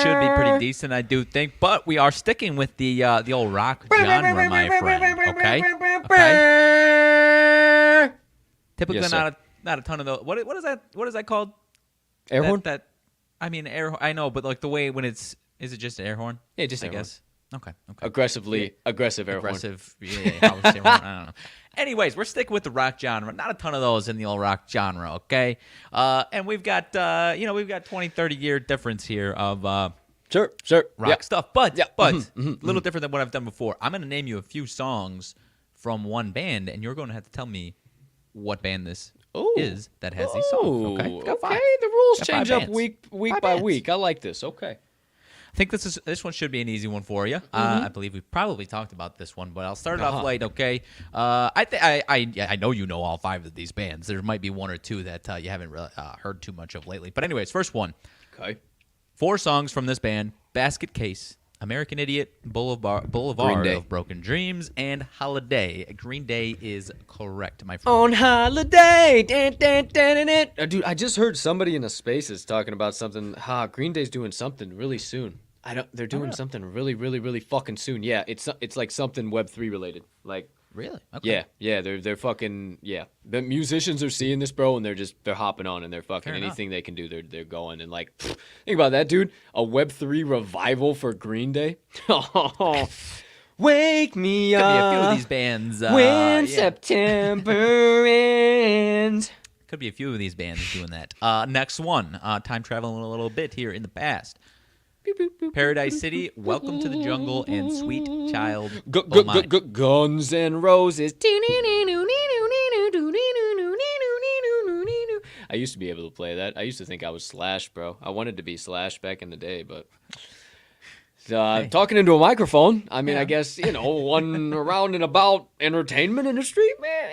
Should be pretty decent, I do think. But we are sticking with the old rock genre, my friend. Okay. Typically, Yes, not a ton of those. What is that? What is that called? Air horn? I mean, air. I know, but like the way when is it just an air horn? Yeah, just I air horn. guess. Okay. Aggressive air horn. Yeah, I was saying, I don't know. Anyways, we're sticking with the rock genre. Not a ton of those in the old rock genre, okay? And we've got, we've got 20, 30-year difference here of Sure. rock stuff. But little different than what I've done before. I'm going to name you a few songs from one band, and you're going to have to tell me what band this is that has these songs, okay? Okay, the rules Got change five up bands. week by bands. week. I like this. Okay. I think this one should be an easy one for you. I believe we probably talked about this one, but I'll start it off light, okay? I know you know all five of these bands. There might be one or two that you haven't really, heard too much of lately. But anyways, first one. Okay. 4 songs from this band: Basket Case, American Idiot, Boulevard of Broken Dreams, and Holiday. Green Day is correct, my friend. On holiday. Dude, I just heard somebody in the Spaces talking about something. Green Day's doing something really soon. They're doing something really, really, really fucking soon. Yeah, it's like something Web3 related. Like, really? Okay. Yeah, they're fucking, yeah. The musicians are seeing this, bro, and they're hopping on, and they're fucking Fair anything they can do, they're going. And like, think about that, dude. A Web3 revival for Green Day. Wake me Could up. be a few of these bands. When September ends. Could be a few of these bands doing that. Next one. Time traveling a little bit here in the past. Paradise City, Welcome to the Jungle, and Sweet Child. Guns and Roses. I used to be able to play that. I used to think I was Slash, bro. I wanted to be Slash back in the day, but talking into a microphone. I mean, I guess, one around and about entertainment industry, man.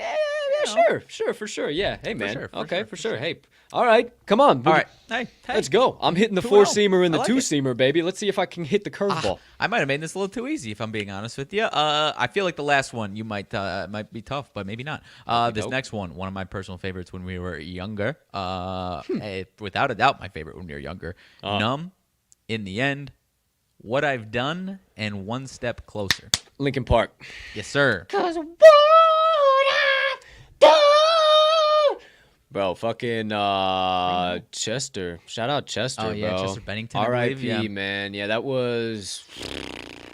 Sure, for sure. Yeah. Hey, man. For sure. Hey, all right. Come on. All right. Hey. Let's go. I'm hitting the 4-seamer and the 2-seamer, baby. Let's see if I can hit the curveball. I might have made this a little too easy, if I'm being honest with you. I feel like the last one you might be tough, but maybe not. This next one of my personal favorites when we were younger. Without a doubt, my favorite when we were younger. Numb, In the End, What I've Done, and One Step Closer. Linkin Park. Yes, sir. 'Cause what I've done. Bro, fucking Chester. Shout out Chester, bro. Oh, yeah, Chester Bennington, R.I.P., man. Yeah, that was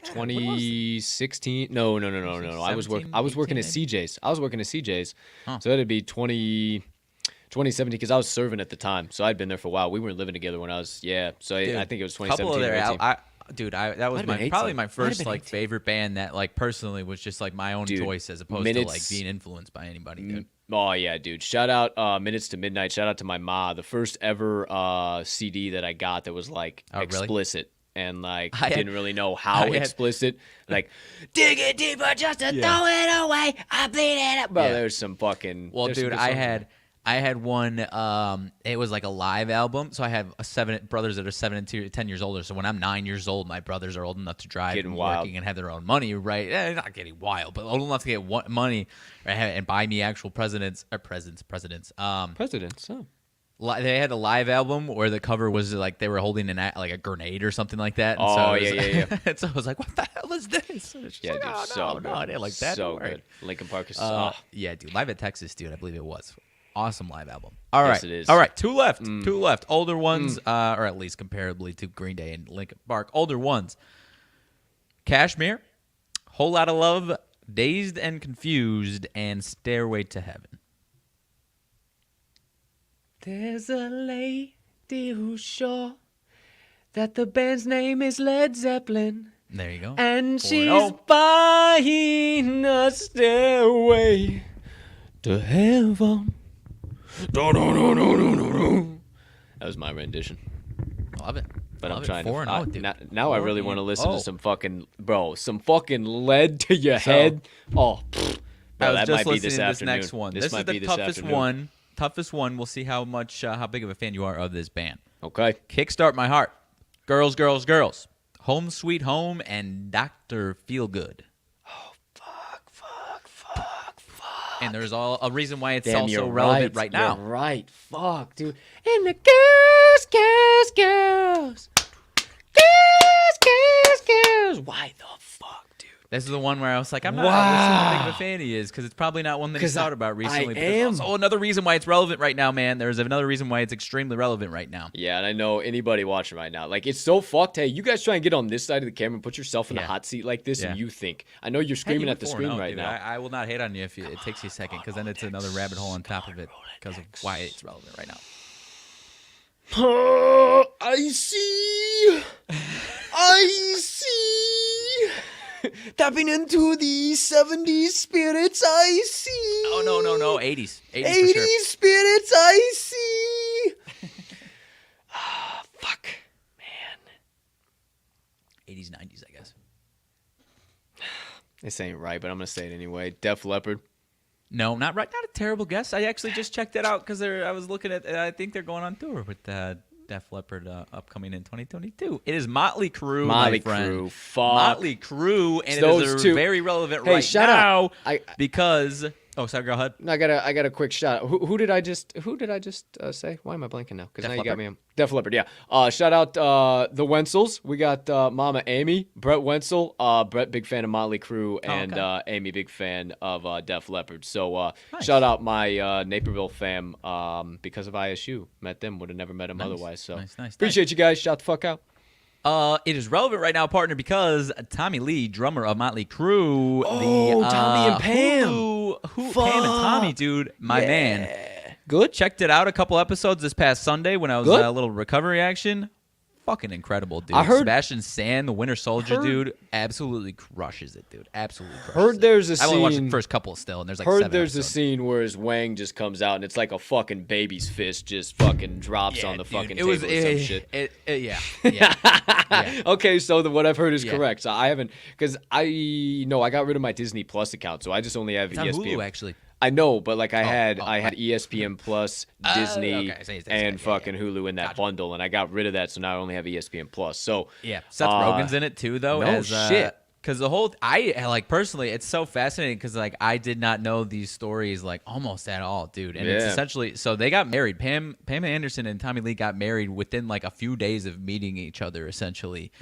2016. No. I was working at CJ's. So that'd be 2017 because I was serving at the time. So I'd been there for a while. We weren't living together when I was, so dude, I think it was 2017. That was probably my first favorite band that personally was just my own choice as opposed to being influenced by anybody. Dude. Oh yeah, dude. Shout out Minutes to Midnight. Shout out to my ma. The first ever CD that I got that was explicit. Really? And I didn't really know how explicit. Dig it deeper just to throw it away. I bleed it up. Bro, there's some fucking. Well, dude, I had one. It was like a live album. So I have 7 brothers that are 7 and 10 years older. So when I'm 9 years old, my brothers are old enough to drive and working and have their own money, right? Not getting wild, but old enough to get money and buy me actual presidents. Presidents. Oh. They had a live album where the cover was they were holding a grenade or something like that. And yeah. And so I was like, "What the hell is this?" Yeah, dude, so good. No, I didn't like that. So good. Linkin Park is yeah, dude. Live at Texas, dude. I believe it was. Awesome live album. All right. Yes, it is. All right. 2 left. 2 left. Older ones, or at least comparably to Green Day and Linkin Park. Older ones. Kashmir, Whole Lotta Love, Dazed and Confused, and Stairway to Heaven. There's a lady who's sure that the band's name is Led Zeppelin. There you go. And she's buying a stairway to heaven. That was my rendition. Love it. But Love I'm trying to. Dude. Now I really want to listen to some fucking lead to your head. Oh, bro, that might be this next one. This is the toughest afternoon. one. Toughest one. We'll see how big of a fan you are of this band. Okay. Kickstart My Heart, Girls, Girls, Girls, Home Sweet Home, and Dr. Feelgood. Oh, fuck. And there's a reason why it's also relevant right now. You're right. Fuck, dude. And the girls. Why the fuck, dude? This is the one where I was like, I'm not how big of a fan he is because it's probably not one that he's thought about recently. I am. Also another reason why it's relevant right now, man. There's another reason why it's extremely relevant right now. Yeah, and I know anybody watching right now, it's so fucked. Hey, you guys try and get on this side of the camera and put yourself in the hot seat like this, and you think. I know you're screaming at the screen right now. I will not hate on you if it takes you a second because then it's another rabbit hole on top of it because of why it's relevant right now. I see. Tapping into the 70s spirits, I see. Oh, no. 80s. 80s spirits, I see. Fuck. Man. 80s, 90s, I guess. This ain't right, but I'm going to say it anyway. Def Leppard. No, not right. Not a terrible guess. I actually just checked it out because I was looking at. I think they're going on tour with Def Leppard upcoming in 2022. It is Motley Crue, my friend. Crue. Fuck. Motley Crue, and it is very relevant right now because. Oh, sorry, go ahead. I got a quick shot. Who did I just say? Why am I blanking now? Because now you got me. Def Leppard, yeah. Shout out the Wenzels. We got Mama Amy, Brett Wenzel. Brett, big fan of Motley Crue, and Amy, big fan of Def Leppard. So shout out my Naperville fam because of ISU. Met them, would have never met them otherwise. So appreciate you guys. Shout the fuck out. It is relevant right now, partner, because Tommy Lee, drummer of Motley Crue, Tommy and Pam. Pam and Tommy, dude, my man. Good. Checked it out a couple episodes this past Sunday when I was a little recovery action. fucking incredible, dude. I heard Sebastian Stan, the Winter Soldier, dude, absolutely crushes it, dude. Absolutely crushes heard it. there's a I've only watched scene- the first couple still, and there's like Heard 7 there's episodes. a scene where his Wang just comes out and it's like a fucking baby's fist just fucking drops on the fucking table or some shit. Yeah. Okay, so what I've heard is correct. So I haven't, because I got rid of my Disney Plus account, so I just only have It's ESPN. on Hulu, actually. I know, but like I had ESPN Plus, Disney, and yeah. Hulu in that bundle, and I got rid of that, so now I only have ESPN Plus. So yeah, Seth Rogen's in it too, though. No shit. Because I like personally, it's so fascinating because like I did not know these stories like almost at all, dude. And it's essentially so they got married. Pam Anderson and Tommy Lee got married within like a few days of meeting each other. Essentially,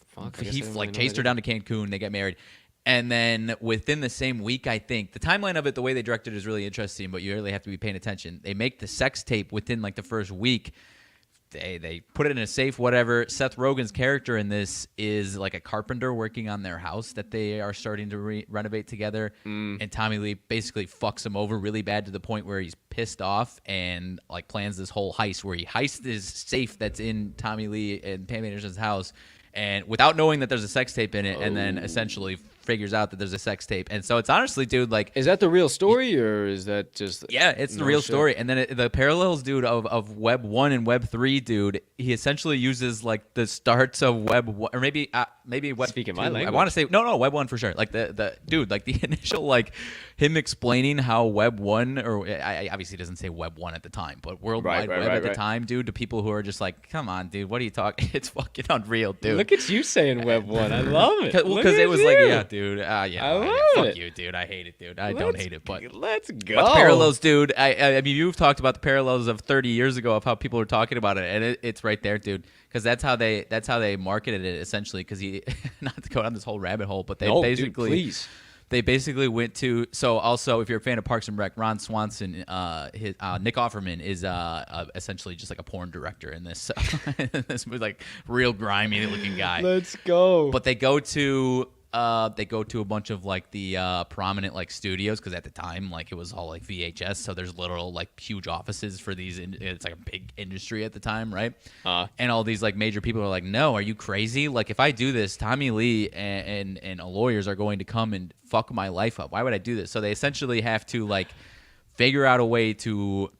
fuck. He like chased her down to Cancun. They got married. And then within the same week, I think the timeline of it, the way they directed it is really interesting, but you really have to be paying attention. They make the sex tape within like the first week. They put it in a safe, whatever. Seth Rogen's character in this is like a carpenter working on their house that they are starting to renovate together. And Tommy Lee basically fucks him over really bad to the point where he's pissed off and like plans this whole heist where he heists this safe that's in Tommy Lee and Pam Anderson's house, and without knowing that there's a sex tape in it, and then essentially figures out that there's a sex tape. And so it's honestly, dude, like, is that the real story or is that just it's the real story. And then the parallels, dude, of Web 1 and Web 3, dude, he essentially uses like the starts of Web 1, or maybe Web Speaking 2. my language. I want to say no Web 1 for sure. Like the dude, like the initial, like him explaining how Web 1, or I obviously doesn't say Web 1 at the time, but World Wide Web at the time, dude, to people who are just like, come on, dude, what are you talking? It's fucking unreal, dude. Look at you saying Web 1. I love it. Because it was like, yeah, dude, fuck it. you, dude. I hate it, dude. I don't hate it, but let's go. But the parallels, dude. I mean, you've talked about the parallels of 30 years ago of how people are talking about it, and it's right there, dude. Because that's how they marketed it essentially. Because not to go down this whole rabbit hole, but they basically went to. So also, if you're a fan of Parks and Rec, Ron Swanson, Nick Offerman is essentially just like a porn director in this this movie, like real grimy looking guy. Let's go. But they go to a bunch of like the prominent like studios, because at the time like it was all like VHS, so there's literal like huge offices for these. It's like a big industry at the time, right? And all these like major people are like, no, are you crazy? Like if I do this, Tommy Lee and lawyers are going to come and fuck my life up. Why would I do this? So they essentially have to like figure out a way to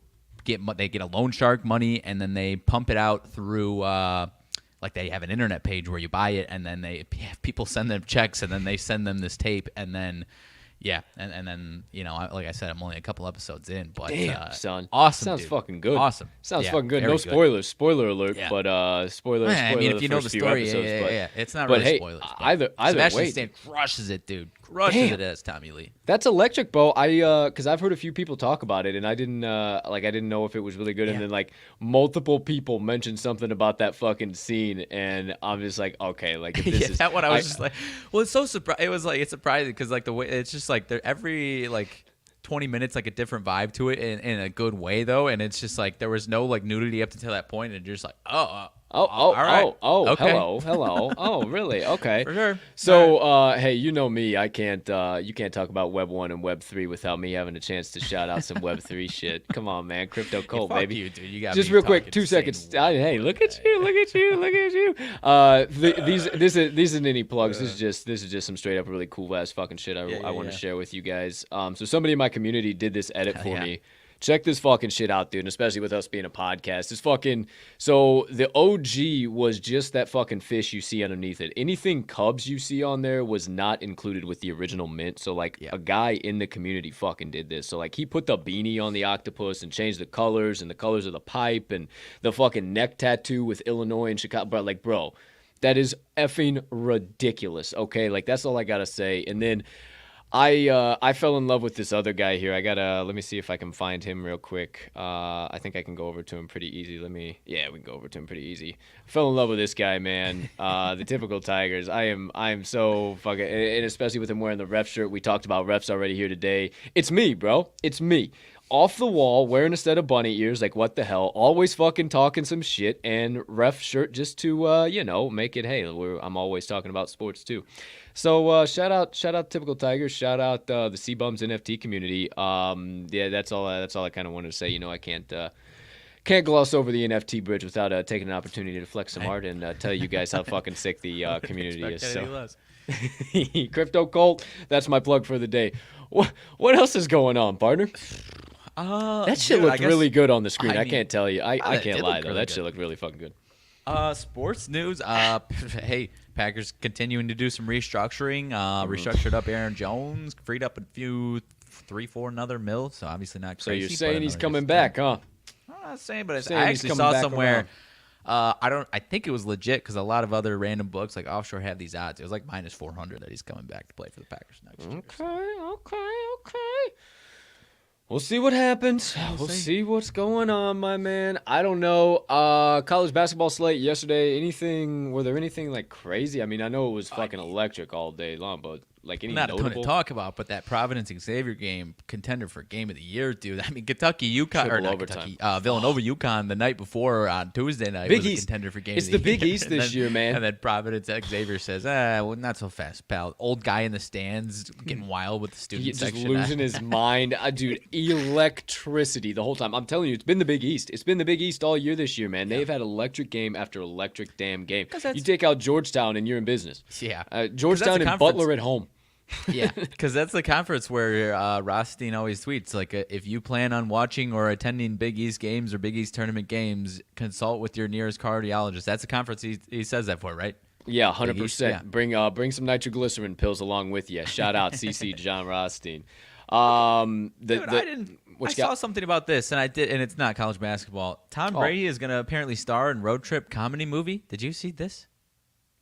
get a loan shark money, and then they pump it out through. Like they have an internet page where you buy it, and then people send them checks, and then they send them this tape, and then and then like I said, I'm only a couple episodes in, but damn, son, awesome, sounds dude. fucking good. Awesome, sounds fucking good. No spoilers, spoiler alert, but spoiler. I mean, if you know the story, it's not really spoilers. Either Sebastian way, Stan crushes it, dude. Crushes it as Tommy Lee. That's electric, bro. Because I've heard a few people talk about it, and I didn't know if it was really good. And then like multiple people mentioned something about that fucking scene, and I'm just like, okay, like if this is that one. I was just like, well, it's so surprising. It was like it's surprising because like the way it's just like every like 20 minutes like a different vibe to it in a good way though, and it's just like there was no like nudity up to that point, and you're just like, all right. Okay. Hello. Oh, really? Okay. For sure. So, hey, you know me. You can't talk about Web 1 and Web 3 without me having a chance to shout out some Web 3 shit. Come on, man. Crypto Colt, baby. You, dude. You got just real quick, 2 seconds. Hey, look at you. These isn't any plugs. This is just some straight up really cool ass fucking shit I want to share with you guys. So somebody in my community did this edit for me. Check this fucking shit out, dude, and especially with us being a podcast. So the OG was just that fucking fish you see underneath it. Anything Cubs you see on there was not included with the original mint. So, like, a guy in the community fucking did this. So, like, he put the beanie on the octopus and changed the colors and the colors of the pipe and the fucking neck tattoo with Illinois and Chicago. But, like, bro, that is effing ridiculous, okay? Like, that's all I gotta say. And then I fell in love with this other guy here. Let me see if I can find him real quick. I think I can go over to him pretty easy. We can go over to him pretty easy. I fell in love with this guy, man. The typical Tigers. I am so fucking, and especially with him wearing the ref shirt. We talked about refs already here today. It's me, bro. It's me. Off the wall, wearing a set of bunny ears, like what the hell, always fucking talking some shit, and ref shirt just to, make it, hey, I'm always talking about sports too. So shout out Typical Tigers, shout out the C-Bums NFT community. That's all I kind of wanted to say. I can't gloss over the NFT bridge without taking an opportunity to flex some art and tell you guys how fucking sick the community is. So, Crypto Colt, that's my plug for the day. What else is going on, partner? That shit looked really good on the screen. I can't tell you. I can't lie, though. Really that shit looked really fucking good. Sports news. Hey, Packers continuing to do some restructuring. Restructured up Aaron Jones, freed up a few, 3-4 another mil. So obviously not crazy. So you're saying he's coming back, huh? I'm not saying, but I actually saw somewhere. I think it was legit because a lot of other random books like offshore have these odds. It was like -400 that he's coming back to play for the Packers next year. Okay. We'll see what happens. We'll see what's going on, my man. I don't know. College basketball slate yesterday. Were there anything like crazy? I mean, I know it was fucking electric all day long, but like any notable? Not a ton to talk about, but that Providence Xavier game, contender for game of the year, dude. I mean, Villanova UConn the night before on Tuesday night Big was East. A contender for game it's of the year. It's the Big year. East this year, man. And then Providence Xavier says, well, not so fast, pal. Old guy in the stands getting wild with the student section. Just losing his mind. Dude, electricity the whole time. I'm telling you, it's been the Big East. It's been the Big East all year this year, man. They've had electric game after electric damn game. You take out Georgetown and you're in business. Yeah. Georgetown and Butler at home. Yeah, because that's the conference where Rothstein always tweets, like, if you plan on watching or attending Big East games or Big East tournament games, consult with your nearest cardiologist. That's the conference he says that for, right? Yeah, 100%. Yeah. Bring some nitroglycerin pills along with you. Shout out CC John Rothstein. I saw something about this, and it's not college basketball. Tom Brady is going to apparently star in Road Trip comedy movie. Did you see this?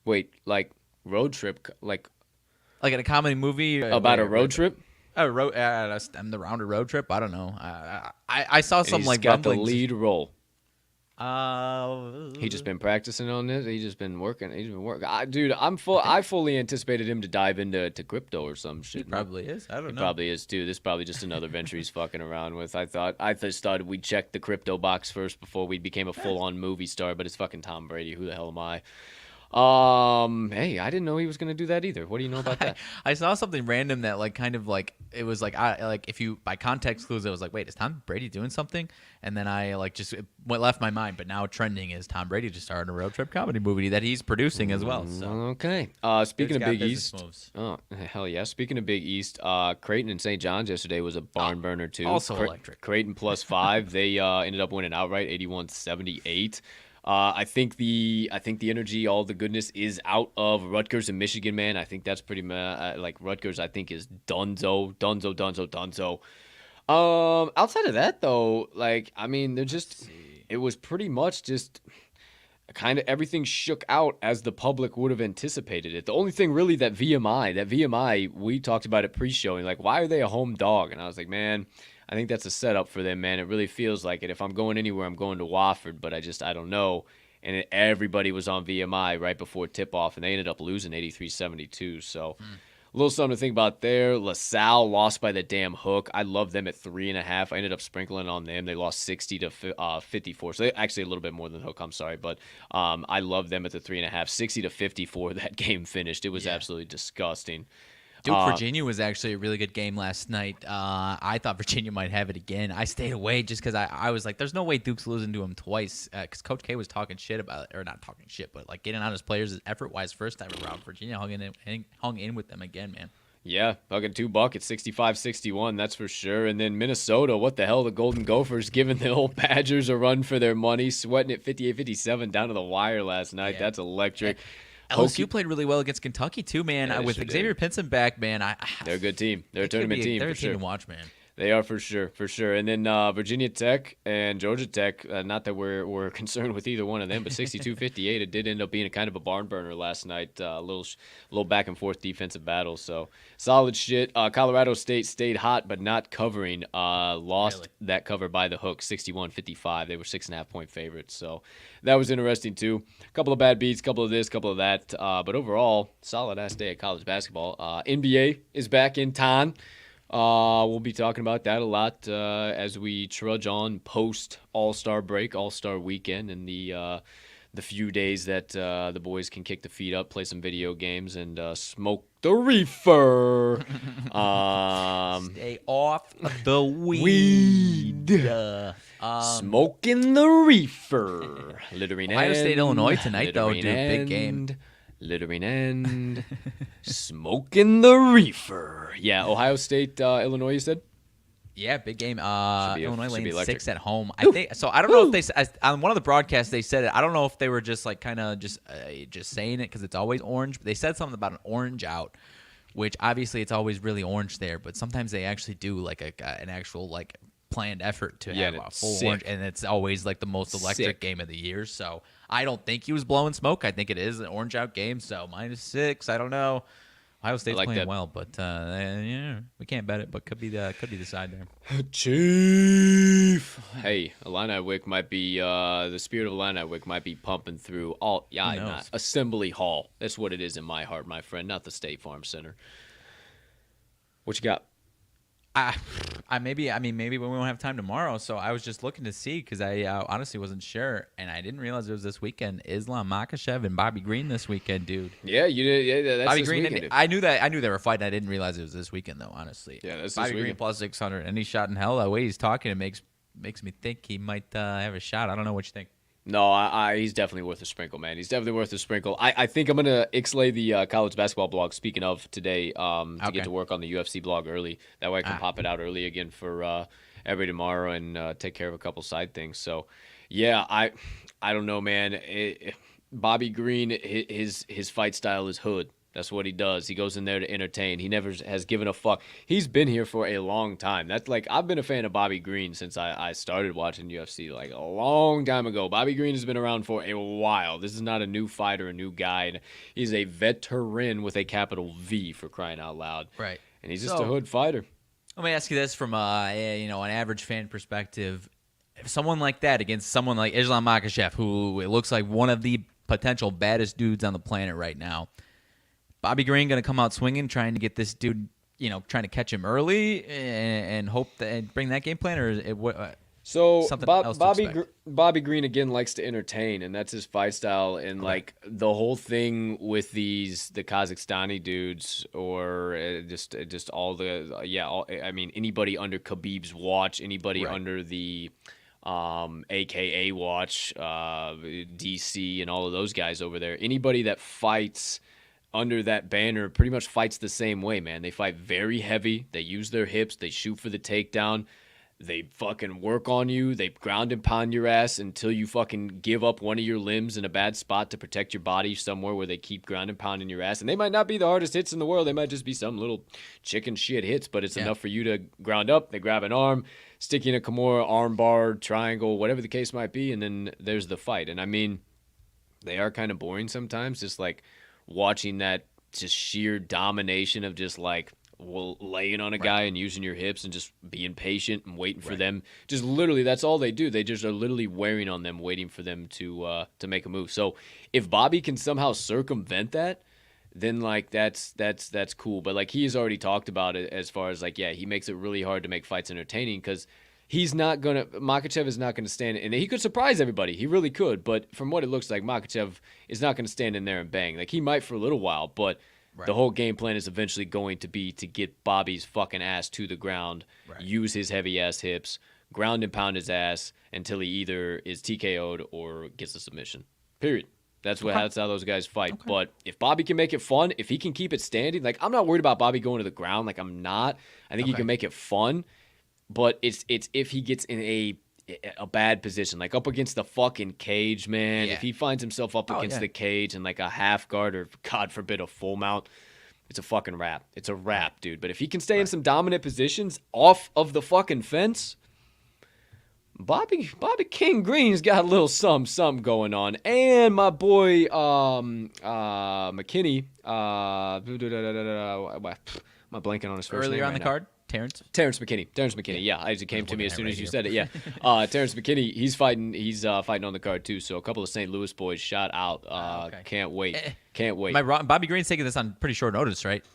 Wait, like Road Trip, like in a comedy movie about a road trip? The round a road trip. I don't know. I saw some like got the lead role. He just been practicing on this. He's just been working. Dude, I fully anticipated him to dive into crypto or some shit. He probably is. I don't know. He probably is too. This is probably just another venture he's fucking around with. I just thought we'd check the crypto box first before we became a full-on movie star. But it's fucking Tom Brady. Who the hell am I? Hey, I didn't know he was gonna do that either. What do you know about that? I saw something random that it was if you by context clues, it was like, wait, is Tom Brady doing something? And then I left my mind, but now trending is Tom Brady just started a road trip comedy movie that he's producing as well. So. Okay. Speaking of Big East, oh hell yeah! Speaking of Big East, Creighton and St. John's yesterday was a barn burner too. Also electric. Creighton +5. They ended up winning outright, 81-78. I think the energy, all the goodness is out of Rutgers and Michigan, man. I think that's pretty like Rutgers. I think is dunzo. Outside of that though, like I mean, it was pretty much just kind of everything shook out as the public would have anticipated it. The only thing really that VMI, we talked about it pre-showing, like why are they a home dog? And I was like, man, I think that's a setup for them, man. It really feels like it. If I'm going anywhere, I'm going to Wofford, but I don't know. And everybody was on VMI right before tip-off, and they ended up losing 83-72. So a little something to think about there. LaSalle lost by the damn hook. I love them at 3.5. I ended up sprinkling on them. They lost 60-54. So they actually a little bit more than the hook. I'm sorry, but I love them at the 3.5. 60-54. That game finished. It was absolutely disgusting. Duke Virginia was actually a really good game last night. I thought Virginia might have it again. I stayed away just because I was like, there's no way Duke's losing to him twice. Because Coach K was talking shit about it, or not talking shit, but like getting on his players effort-wise first time around. Virginia hung in with them again, man. Yeah, fucking 2 buckets, 65-61, that's for sure. And then Minnesota, what the hell? The Golden Gophers giving the old Badgers a run for their money, sweating it 58-57 down to the wire last night. Yeah. That's electric. LSU played really well against Kentucky too, man. With Xavier Pinson back, man, they're a good team. They're a tournament team. They're a team to watch, man. They are for sure. And then Virginia Tech and Georgia Tech. Not that we're concerned with either one of them, but 62-58. It did end up being a kind of a barn burner last night. A little back and forth defensive battle. So solid shit. Colorado State stayed hot, but not covering. Lost that cover by the hook, 61-55. They were 6.5-point favorites. So that was interesting too. A couple of bad beats, couple of this, couple of that. But overall, solid ass day at college basketball. NBA is back in town. We'll be talking about that a lot as we trudge on post All-Star break, All-Star weekend, and the few days that the boys can kick the feet up, play some video games, and smoke the reefer. Stay off the weed. Smoking the reefer. Littering Ohio end. State, Illinois tonight, though, dude. Big game. Littering end. Smoking the reefer. Yeah, Ohio State, Illinois, you said? Yeah, big game. Illinois laying 6 at home. I think so. I don't know if they on one of the broadcasts they said it. I don't know if they were just like kind of just saying it because it's always orange. But they said something about an orange out, which obviously it's always really orange there. But sometimes they actually do like an actual like planned effort to have a full orange, and it's always like the most electric game of the year. So I don't think he was blowing smoke. I think it is an orange out game. So -6. I don't know. Ohio State's like playing well, but yeah, we can't bet it, but could be the side there. Chief. Hey, Illini Wick might be the spirit of Illini Wick might be pumping through Assembly Hall. That's what it is in my heart, my friend, not the State Farm Center. What you got? Maybe we won't have time tomorrow, so I was just looking to see because I honestly wasn't sure, and I didn't realize it was this weekend. Islam Makhachev and Bobby Green this weekend, dude. Yeah, you did. Yeah, that's Bobby this Green. weekend, I knew they were fighting. I didn't realize it was this weekend, though. Honestly, yeah, that's Bobby this Green weekend. plus 600. Any shot in hell. The way he's talking, it makes me think he might have a shot. I don't know what you think. No, he's definitely worth a sprinkle, man. He's definitely worth a sprinkle. I think I'm going to ixlay the college basketball blog, speaking of today, to get to work on the UFC blog early. That way I can pop it out early again for every tomorrow and take care of a couple side things. So, yeah, I don't know, man. Bobby Green, his fight style is hood. That's what he does. He goes in there to entertain. He never has given a fuck. He's been here for a long time. That's like, I've been a fan of Bobby Green since I started watching UFC like a long time ago. Bobby Green has been around for a while. This is not a new fighter, a new guy. He's a veteran with a capital V, for crying out loud. Right. And he's just a hood fighter. Let me ask you this from an average fan perspective. If someone like that against someone like Islam Makhachev, who it looks like one of the potential baddest dudes on the planet right now, Bobby Green going to come out swinging, trying to get this dude, trying to catch him early and hope and bring that game plan, or is it something else to expect? Bobby Green again likes to entertain, and that's his fight style. And like the whole thing with the Kazakhstani dudes, or just all the anybody under Khabib's watch, anybody under the AKA watch, DC, and all of those guys over there, anybody that fights under that banner pretty much fights the same way, man. They fight very heavy. They use their hips. They shoot for the takedown. They fucking work on you. They ground and pound your ass until you fucking give up one of your limbs in a bad spot to protect your body somewhere where they keep ground and pounding your ass. And they might not be the hardest hits in the world. They might just be some little chicken shit hits, but it's enough for you to ground up. They grab an arm, stick you in a Kimura, arm bar, triangle, whatever the case might be, and then there's the fight. And I mean, they are kind of boring sometimes, just like watching that just sheer domination of just like laying on a guy and using your hips and just being patient and waiting for them. Just literally, that's all they do. They just are literally wearing on them, waiting for them to make a move. So if Bobby can somehow circumvent that, then like that's cool. But like he's already talked about it as far as like, yeah, he makes it really hard to make fights entertaining because Makhachev is not going to stand, and he could surprise everybody. He really could, but from what it looks like, Makhachev is not going to stand in there and bang. Like, he might for a little while, but the whole game plan is eventually going to be to get Bobby's fucking ass to the ground, use his heavy-ass hips, ground and pound his ass until he either is TKO'd or gets a submission. Period. That's how those guys fight. Okay. But if Bobby can make it fun, if he can keep it standing, like, I'm not worried about Bobby going to the ground. Like, I'm not. I think he can make it fun. But it's if he gets in a bad position, like up against the fucking cage, man. Yeah. If he finds himself up against the cage and like a half guard or, God forbid, a full mount, it's a fucking wrap. It's a wrap, dude. But if he can stay in some dominant positions off of the fucking fence, Bobby King Green's got a little something going on. And my boy McKinney, am I blanking on his first name earlier on the card? Terrence McKinney. Yeah, it came to me as soon as you said it. Yeah, Terrence McKinney. He's fighting on the card too. So a couple of St. Louis boys, shout out. Can't wait. Bobby Green's taking this on pretty short notice, right?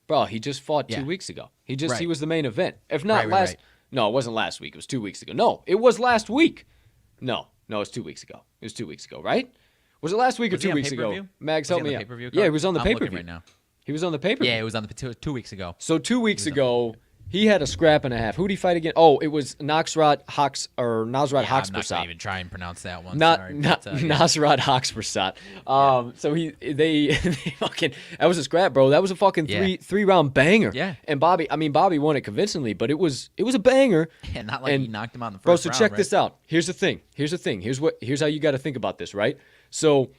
Bro, he just fought 2 weeks ago. He was the main event. If not last. No, it wasn't last week. It was 2 weeks ago. No, it was last week. No, it was 2 weeks ago. It was 2 weeks ago, right? Was it last week or 2 weeks ago? Mags, help me out. Yeah, he was on the pay-per-view. Right now. He was on the pay-per-view. Yeah, it was on the 2 weeks ago. So 2 weeks ago, He had a scrap and a half. Who'd he fight again? Oh, it was Nasrat Hawksprasad. I'm not going to even try and pronounce that one. Nasrat Hawksprasad. So they fucking, that was a scrap, bro. That was a fucking three round banger. Yeah. And Bobby won it convincingly, but it was a banger. Yeah, not like he knocked him out in the first round. Bro, so check right? this out. Here's the thing. Here's how you got to think about this, right? So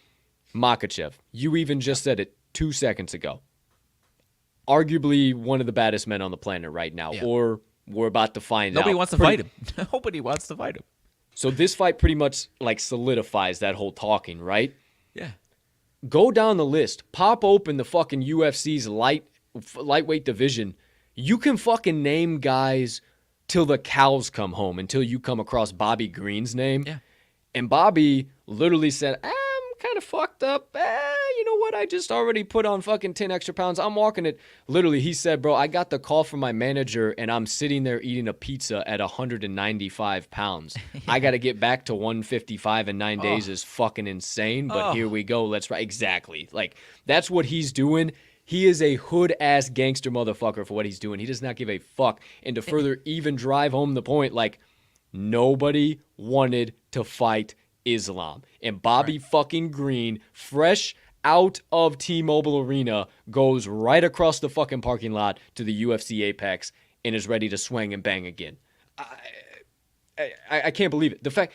Makhachev, you even just said it 2 seconds ago. Arguably one of the baddest men on the planet right now, or we're about to find out. Nobody wants to fight him. Nobody wants to fight him. So this fight pretty much like solidifies that whole talking, right? Yeah. Go down the list. Pop open the fucking UFC's lightweight division. You can fucking name guys till the cows come home until you come across Bobby Green's name. Yeah. And Bobby literally said, I'm kind of fucked up. You know what? I just already put on fucking 10 extra pounds. I'm walking it. Literally, he said, bro, I got the call from my manager and I'm sitting there eating a pizza at 195 pounds. I got to get back to 155 in 9 days is fucking insane. But here we go. Let's right. Exactly. Like, that's what he's doing. He is a hood-ass gangster motherfucker for what he's doing. He does not give a fuck. And to further even drive home the point, like, nobody wanted to fight Islam. And Bobby fucking Green, fresh out of T-Mobile Arena, goes right across the fucking parking lot to the UFC Apex and is ready to swing and bang again. I can't believe it. The fact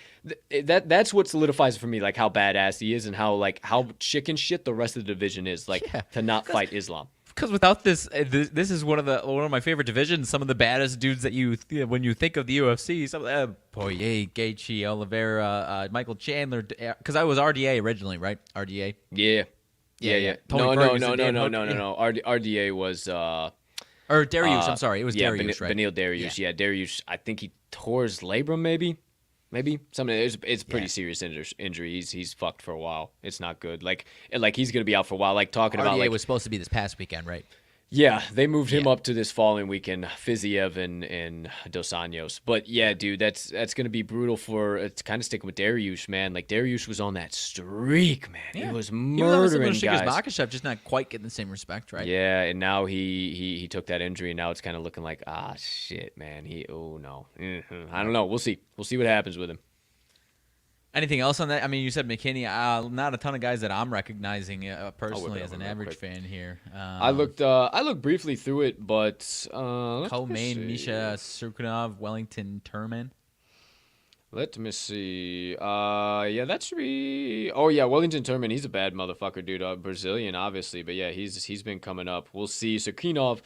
that's what solidifies it for me, like how badass he is and how chicken shit the rest of the division is, like to not fight Islam. Because without this is one of my favorite divisions. Some of the baddest dudes that when you think of the UFC, some of them, Poirier, Gaethje, Oliveira, Michael Chandler. Because I was RDA originally, right? RDA. Yeah. No. RDA was. Or Dariush. I'm sorry, it was Dariush, right? Beneil Dariush. Yeah, Dariush. I think he tore his labrum, maybe something. It's pretty serious injury. He's fucked for a while. It's not good. Like he's gonna be out for a while. Like talking about RDA was supposed to be this past weekend, right? Yeah, they moved him up to this following weekend, Fiziev and Dos Anjos. But yeah, dude, that's gonna be brutal for. It's kind of sticking with Dariush, man. Like Dariush was on that streak, man. Yeah. He was murdering guys. Makhachev just not quite getting the same respect, right? Yeah, and now he took that injury, and now it's kind of looking like shit, man. I don't know. We'll see. We'll see what happens with him. Anything else on that? I mean, you said McKinney. Not a ton of guys that I'm recognizing personally as an average fan here. I looked briefly through it, but Co-Main, Misha Surkunov, Wellington Turman. Let me see. That should be. Oh yeah, Wellington Turman. He's a bad motherfucker, dude. Brazilian, obviously, but yeah, he's been coming up. We'll see. Surkunov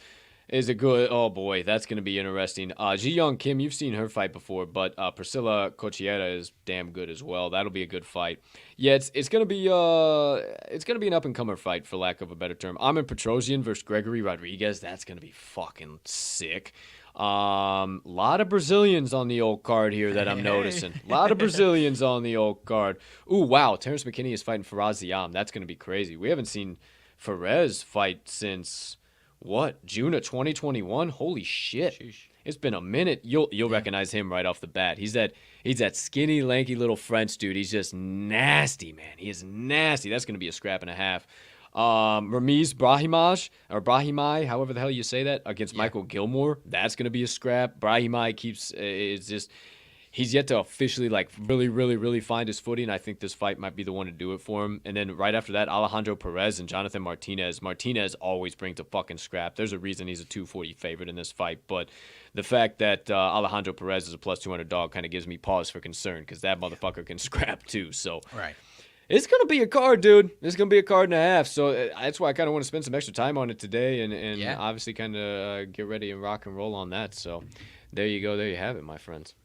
is a good. Oh boy, that's gonna be interesting. Ji Young Kim, you've seen her fight before, but Priscilla Cochiera is damn good as well. That'll be a good fight. Yeah, it's gonna be an up and comer fight, for lack of a better term. Armin Petrosian versus Gregory Rodriguez. That's gonna be fucking sick. Lot of Brazilians on the old card here that I'm noticing. A lot of Brazilians on the old card. Ooh, wow. Terrence McKinney is fighting Faraz Ziam. That's gonna be crazy. We haven't seen Fares fight since. What? June of 2021? Holy shit. Sheesh. It's been a minute. You'll recognize him right off the bat. He's that skinny, lanky little French dude. He's just nasty, man. He is nasty. That's going to be a scrap and a half. Ramiz Brahimaj, however the hell you say that, against Michael Gilmore. That's going to be a scrap. Brahimaj he's yet to officially really, really, really find his footing. I think this fight might be the one to do it for him. And then right after that, Alejandro Perez and Jonathan Martinez. Martinez always brings a fucking scrap. There's a reason he's a 240 favorite in this fight. But the fact that Alejandro Perez is a plus 200 dog kind of gives me pause for concern, because that motherfucker can scrap too. So right. It's going to be a card, dude. It's going to be a card and a half. So that's why I kind of want to spend some extra time on it today and obviously kind of get ready and rock and roll on that. So there you go. There you have it, my friends.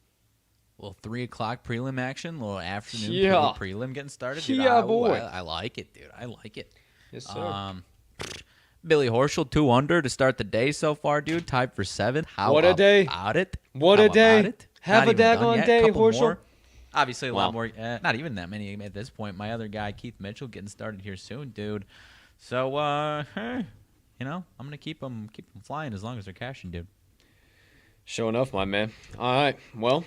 Well, 3 o'clock prelim action, little afternoon prelim getting started. Dude, boy. I like it, dude. I like it. Yes, sir. Billy Horschel, 2 under to start the day so far, dude. Tied for 7th. What a day. What a day. Have a daggone day, Horschel. More. Obviously, a lot more. Not even that many at this point. My other guy, Keith Mitchell, getting started here soon, dude. So, I'm going to keep them flying as long as they're cashing, dude. Sure enough, my man. All right. Well,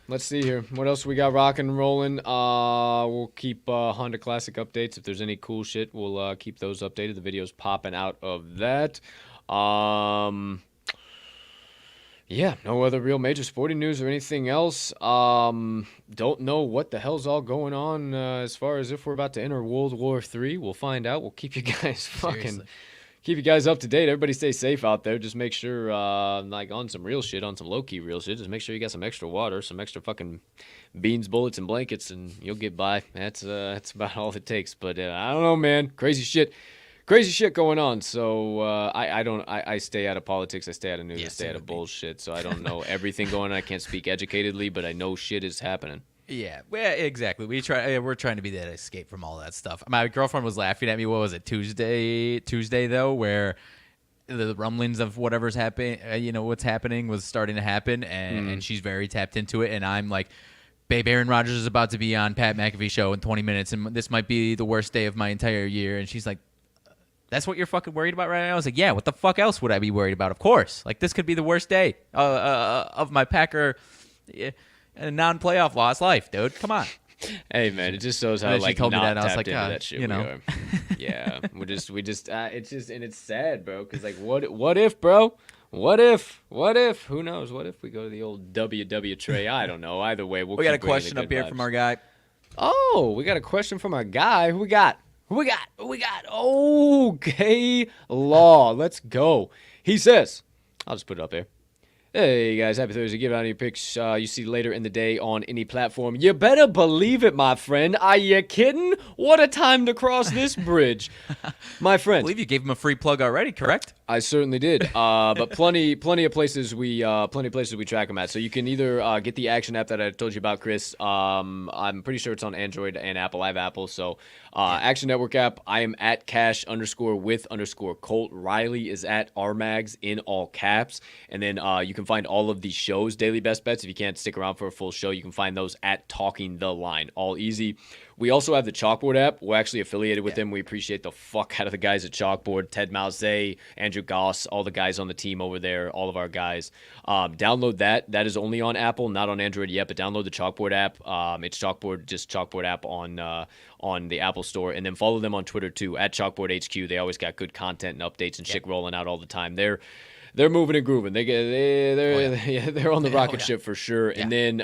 let's see here. What else we got rocking and rolling? We'll keep Honda Classic updates. If there's any cool shit, we'll keep those updated. The videos popping out of that. Yeah, no other real major sporting news or anything else. Don't know what the hell's all going on as far as if we're about to enter World War III. We'll find out. We'll keep you guys keep you guys up to date. Everybody stay safe out there. Just make sure, like on some real shit, on some low-key real shit, just make sure you got some extra water, some extra fucking beans, bullets, and blankets, and you'll get by. That's about all it takes. But I don't know, man. Crazy shit going on. So I stay out of politics. I stay out of news. I stay out of bullshit. So I don't know everything going on. I can't speak educatedly, but I know shit is happening. Yeah, well, exactly. We're trying to be that escape from all that stuff. My girlfriend was laughing at me. What was it, Tuesday though, where the rumblings of whatever's happening, what's happening was starting to happen, and she's very tapped into it. And I'm like, babe, Aaron Rodgers is about to be on Pat McAfee show in 20 minutes, and this might be the worst day of my entire year. And she's like, that's what you're fucking worried about right now? I was like, yeah, what the fuck else would I be worried about? Of course. Like, this could be the worst day of my Packer non-playoff loss life, dude. Come on. Hey, man, it just shows how, like, told me that, and I was like, that shit we are. Yeah, it's just, and it's sad, bro, because, like, what if, bro? What if? Who knows? What if we go to the old WW Trey? I don't know. Either way, we got a question up here from our guy. Oh, we got a question from our guy. Who we got? Okay, Law. Let's go. He says, I'll just put it up here. Hey, guys. Happy Thursday. Give out any picks you see later in the day on any platform. You better believe it, my friend. Are you kidding? What a time to cross this bridge. My friend. I believe you gave him a free plug already, correct? I certainly did. But plenty of places we track them at. So you can either get the Action app that I told you about, Chris. I'm pretty sure it's on Android and Apple. I have Apple. So Action Network app. I am at cash_with_Colt. Riley is at RMags in all caps. And then you can find all of these shows, Daily Best Bets. If you can't stick around for a full show, you can find those at Talking the Line. All easy. We also have the Chalkboard app. We're actually affiliated with them. We appreciate the fuck out of the guys at Chalkboard. Ted Mousset, Andrew Goss, all the guys on the team over there, all of our guys. Download that. That is only on Apple, not on Android yet, but download the Chalkboard app. It's Chalkboard, just Chalkboard app on the Apple Store. And then follow them on Twitter, too, at Chalkboard HQ. They always got good content and updates and shit rolling out all the time. They're moving and grooving. They're on the rocket ship for sure. Yeah. And then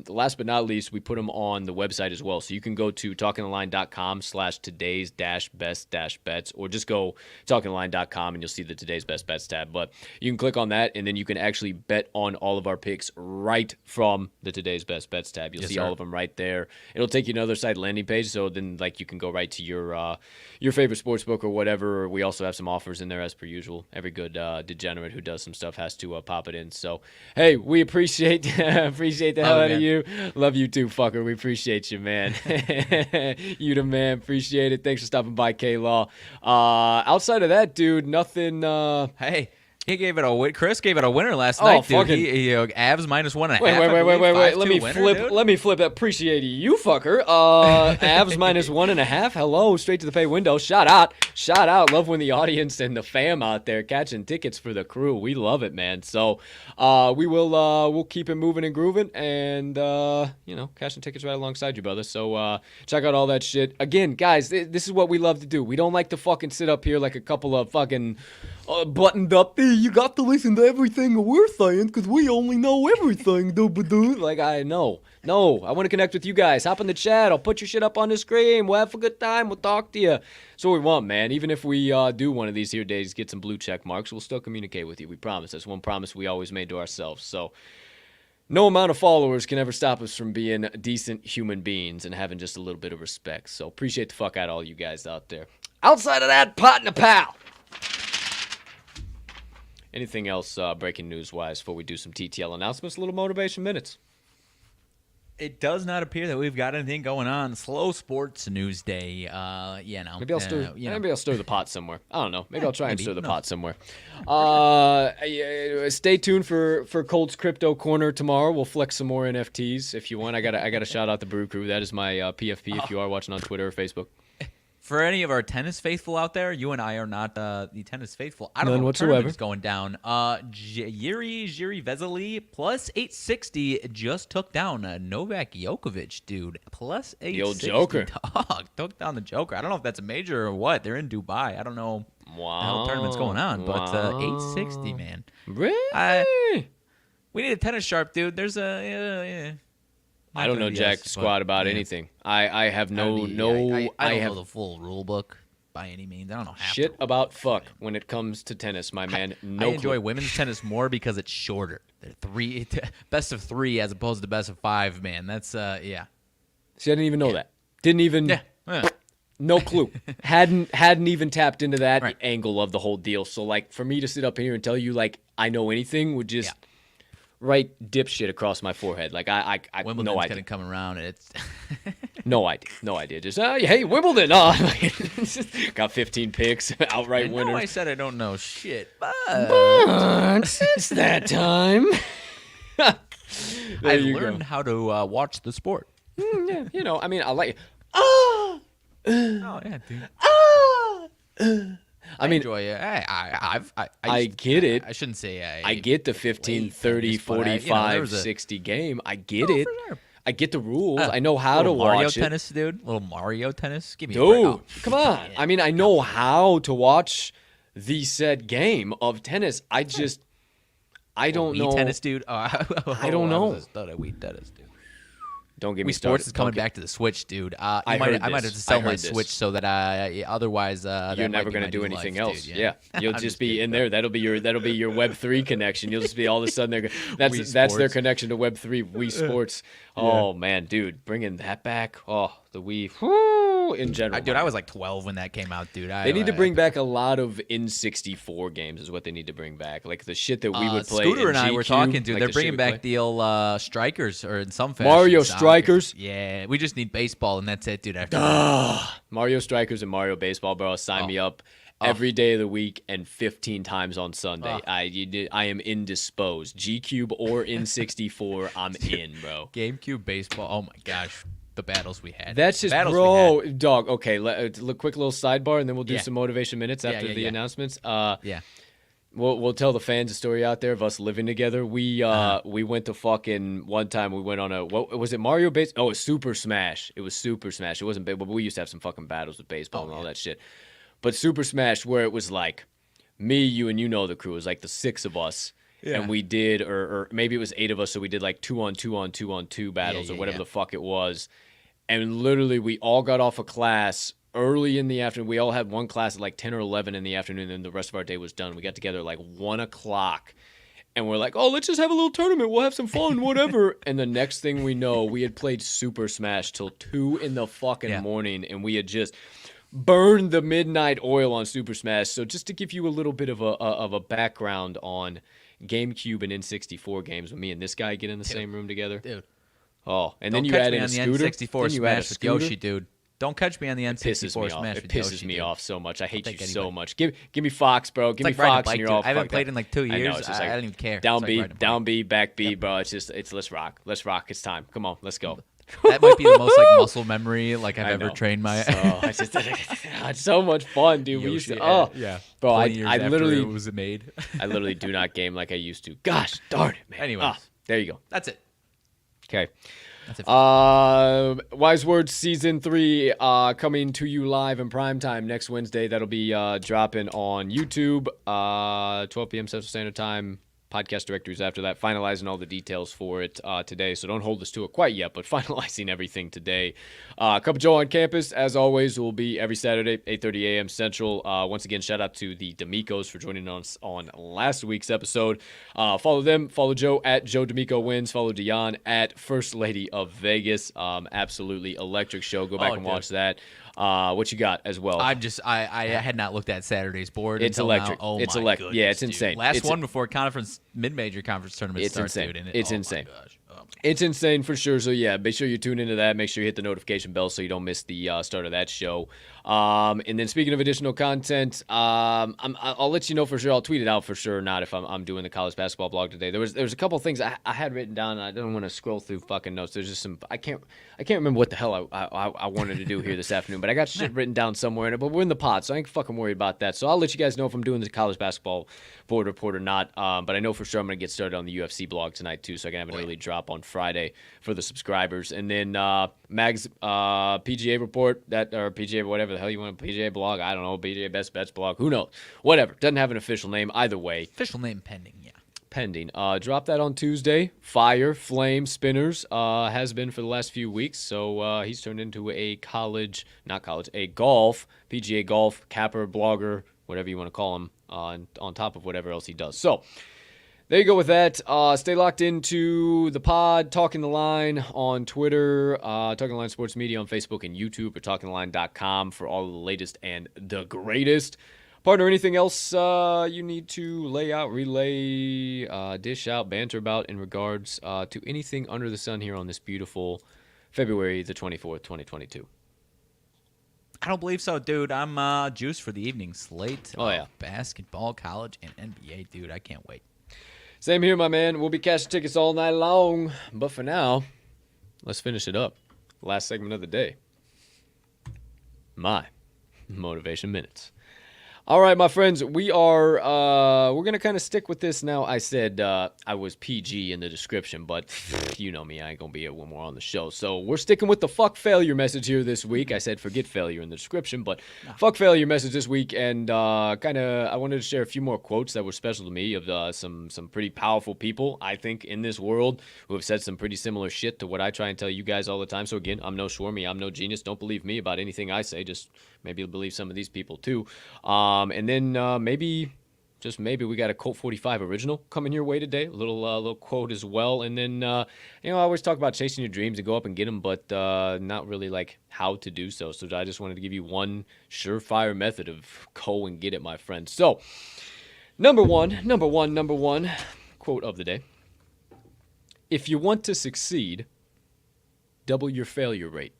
last but not least, we put them on the website as well. So you can go to talkingtheline.com/today's-best-bets, or just go talkingtheline.com and you'll see the Today's Best Bets tab. But you can click on that, and then you can actually bet on all of our picks right from the Today's Best Bets tab. You'll see all of them right there. It'll take you to another site landing page, so then like you can go right to your favorite sportsbook or whatever. We also have some offers in there as per usual. Every good degenerate who does some stuff has to pop it in. So hey, we appreciate the hell out of you. Love you too, fucker. We appreciate you, man. You the man. Appreciate it. Thanks for stopping by, K-Law. Outside of that, dude, nothing. Hey, he gave it a Chris gave it a winner last night, dude. He Avs -1.5. Wait. Let me flip that. Appreciate you, fucker. Avs -1.5. Hello, straight to the pay window. Shout out. Love when the audience and the fam out there catching tickets for the crew. We love it, man. So we'll keep it moving and grooving, and cashing tickets right alongside you, brother. So check out all that shit. Again, guys, this is what we love to do. We don't like to fucking sit up here like a couple of fucking buttoned up. Hey, you got to listen to everything we're saying because we only know everything. Like, I know. No, I want to connect with you guys. Hop in the chat. I'll put your shit up on the screen. We'll have a good time. We'll talk to you. That's what we want, man. Even if we do one of these here days, get some blue check marks, we'll still communicate with you. We promise. That's one promise we always made to ourselves. So no amount of followers can ever stop us from being decent human beings and having just a little bit of respect. So appreciate the fuck out of all you guys out there. Outside of that, partner pal. Anything else breaking news-wise before we do some TTL announcements? A little motivation minutes. It does not appear that we've got anything going on. Slow sports news day. Maybe I'll stir. Maybe I'll stir the pot somewhere. I don't know. Maybe I'll try and stir the pot somewhere. Stay tuned for Colt's Crypto Corner tomorrow. We'll flex some more NFTs if you want. I gotta shout out the Brew Crew. That is my PFP. If you are watching on Twitter or Facebook. For any of our tennis faithful out there, you and I are not the tennis faithful. I don't know what whatsoever. Tournament's going down. Yuri Vesely plus 860 just took down Novak Djokovic, dude. Plus 860. The old Joker. Dog took down the Joker. I don't know if that's a major or what. They're in Dubai. I don't know the whole tournament's going on, but 860, man. Really? We need a tennis sharp, dude. There's a I don't know jack squat about anything. I have I don't know the full rule book by any means. I don't know half shit about fuck when it comes to tennis, my man. I enjoy women's tennis more because it's shorter. They're best of 3 as opposed to best of 5. Man, that's yeah. See, I didn't even know that. Didn't even. Yeah. No clue. hadn't even tapped into that angle of the whole deal. So like for me to sit up here and tell you like I know anything would just write dipshit across my forehead. Like I Wimbledon's no idea. gonna come around and it's no idea. Just hey Wimbledon. Got 15 picks, outright winners. I said I don't know shit, but it's that time. I learned how to watch the sport. Yeah, I mean I like. Oh yeah, dude. I mean, enjoy it. I get it. I shouldn't say I get the 15, 30, 45, 60 game. I get it. Sure. I get the rules. I know how to watch Mario it. Tennis, dude. Little Mario tennis. Give me dude, come on. Yeah. I mean, I know how to watch the said game of tennis. I don't know. Tennis, dude. I don't know. Wii tennis, dude. Don't get me Wii started. Sports is coming back to the Switch, dude. I might have to sell my Switch so that other's you're never gonna do anything else. Dude, yeah. You'll just be in there. That'll be your Web3 connection. You'll just be all of a sudden that's their connection to Web3. Wii Sports. Oh man, dude, bringing that back. Oh, the Wii. Whoo, in general, dude, I was like 12 when that came out, dude. They need to bring back a lot of N64 games. Is what they need to bring back, like the shit that we would play. Scooter and I GQ, were talking, dude. like They're bringing back the old Strikers, or in some fashion Mario Strikers. Yeah, we just need baseball, and that's it, dude. After Mario Strikers and Mario Baseball, bro. Sign me up. Every day of the week and 15 times on Sunday. I am indisposed. G-Cube or N64, I'm in, bro. GameCube baseball. Oh my gosh, the battles we had. That's just, bro, dog. Okay, quick little sidebar, and then we'll do some motivation minutes after the announcements. We'll tell the fans a story out there of us living together. We went to fucking one time. We went on what was it? Mario base? Oh, it was Super Smash. It was Super Smash. It wasn't big, but we used to have some fucking battles with baseball and all that shit. But Super Smash, where it was like me, you, and the crew. It was like the 6 of us. Yeah. And we did, or maybe it was 8 of us, so we did like 2-on-2 battles or whatever the fuck it was. And literally, we all got off of class early in the afternoon. We all had one class at like 10 or 11 in the afternoon, and the rest of our day was done. We got together at like 1 o'clock. And we're like, oh, let's just have a little tournament. We'll have some fun, whatever. And the next thing we know, we had played Super Smash till 2 in the fucking morning, and we had just burned the midnight oil on Super Smash. So just to give you a little bit of a background on GameCube and N64 games, when me and this guy get in the same room together. Dude. Oh, and then you add in a scooter. N64 Smash with Yoshi, dude. Don't catch me on the N64 Smash with Yoshi. It pisses me off so much. I hate you so much. Give me Fox, bro. Give me Fox, and you're all fucked up. I haven't played in like 2 years. I know, it's just like, I don't even care. Down B, back B, bro. It's let's rock. Let's rock. It's time. Come on, let's go. That might be the most like muscle memory like I've ever trained my. It's so much fun, dude. Yoshi, we used to. Bro, I literally it was made. I literally do not game like I used to. Gosh darn it, man. Anyways, there you go. That's it. Okay. That's it. Wise Words Season 3 coming to you live in prime time next Wednesday. That'll be dropping on YouTube, 12 p.m. Central Standard Time. Podcast directories after that, finalizing all the details for it today. So don't hold us to it quite yet, but finalizing everything today. Cup of Joe on campus, as always, will be every Saturday, 8:30 a.m. Central. Once again, shout out to the D'Amicos for joining us on last week's episode. Follow them. Follow Joe at Joe D'Amico Wins. Follow Dion at First Lady of Vegas. Absolutely electric show. Go back and watch that. What you got as well? I had not looked at Saturday's board. It's electric. Now. Oh, it's my electric. Goodness, Yeah, it's insane. Last one before mid-major conference tournament starts, insane. dude. It's insane. It's insane for sure. So yeah, make sure you tune into that. Make sure you hit the notification bell so you don't miss the start of that show. And then speaking of additional content, I'll let you know for sure. I'll tweet it out for sure or not if I'm doing the college basketball blog today. There was a couple things I had written down. And I don't want to scroll through fucking notes. There's just some I can't remember what the hell I wanted to do here this afternoon. But I got shit written down somewhere in it. But we're in the pod, so I ain't fucking worried about that. So I'll let you guys know if I'm doing the college basketball board report or not. But I know for sure I'm gonna get started on the UFC blog tonight too, so I can have an early drop on Friday for the subscribers. And then Mags PGA report or PGA whatever the hell you want, PGA blog, I don't know, PGA Best Bets blog, who knows, whatever, doesn't have an official name either way. Official name pending, yeah. pending. Dropped that on Tuesday. Fire, flame, spinners has been for the last few weeks. So he's turned into a golf, PGA golf capper, blogger, whatever you want to call him, on top of whatever else he does. So there you go with that. Stay locked into the pod, Talking the Line on Twitter, Talking the Line Sports Media on Facebook and YouTube, or talkingtheline.com for all of the latest and the greatest. Partner, anything else you need to lay out, relay, dish out, banter about in regards to anything under the sun here on this beautiful February the 24th, 2022? I don't believe so, dude. I'm juiced for the evening slate. Oh, yeah. Basketball, college, and NBA, dude. I can't wait. Same here, my man. We'll be cashing tickets all night long. But for now, let's finish it up. Last segment of the day. My Motivation Minutes. All right, my friends, we're going to kind of stick with this now. I said I was PG in the description, but you know me, I ain't going to be able more on the show. So we're sticking with the fuck failure message here this week. I said forget failure in the description, but fuck failure message this week. And I wanted to share a few more quotes that were special to me of some pretty powerful people, I think, in this world who have said some pretty similar shit to what I try and tell you guys all the time. So again, I'm no Schwarmy, I'm no genius. Don't believe me about anything I say. Just maybe you'll believe some of these people too. And then maybe we got a Colt 45 original coming your way today. A little quote as well. And then, I always talk about chasing your dreams and go up and get them, but not really like how to do so. So I just wanted to give you one surefire method of go and get it, my friend. So number one quote of the day. If you want to succeed, double your failure rate.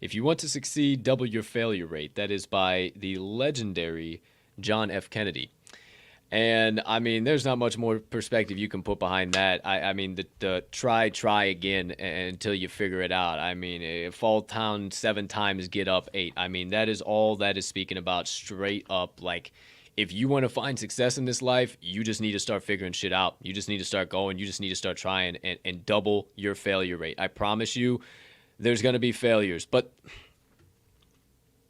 If you want to succeed, double your failure rate. That is by the legendary John F. Kennedy. And, I mean, there's not much more perspective you can put behind that. I mean, the try again until you figure it out. I mean, fall down 7 times, get up 8. I mean, that is all that is speaking about straight up. Like, if you want to find success in this life, you just need to start figuring shit out. You just need to start going. You just need to start trying and double your failure rate. I promise you, there's going to be failures, but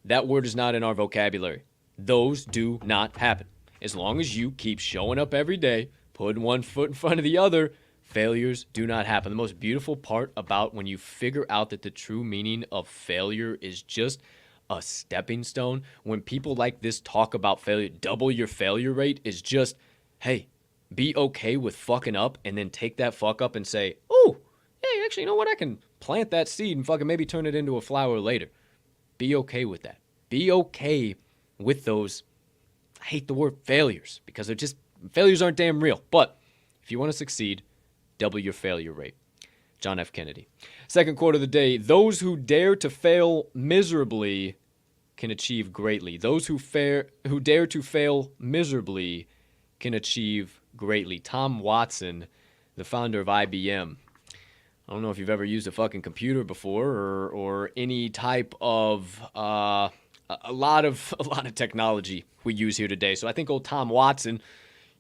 that word is not in our vocabulary. Those do not happen. As long as you keep showing up every day, putting one foot in front of the other, failures do not happen. The most beautiful part about when you figure out that the true meaning of failure is just a stepping stone, when people like this talk about failure, double your failure rate is just, hey, be okay with fucking up and then take that fuck up and say, oh, hey, actually, you know what? I can plant that seed and fucking maybe turn it into a flower later. Be okay with that. Be okay with those, I hate the word failures, because they're just, failures aren't damn real. But if you want to succeed, double your failure rate. John F. Kennedy. Second quote of the day, those who dare to fail miserably can achieve greatly. Those who dare to fail miserably can achieve greatly. Tom Watson, the founder of IBM. I don't know if you've ever used a fucking computer before or any type of a lot of technology we use here today. So I think old Tom Watson,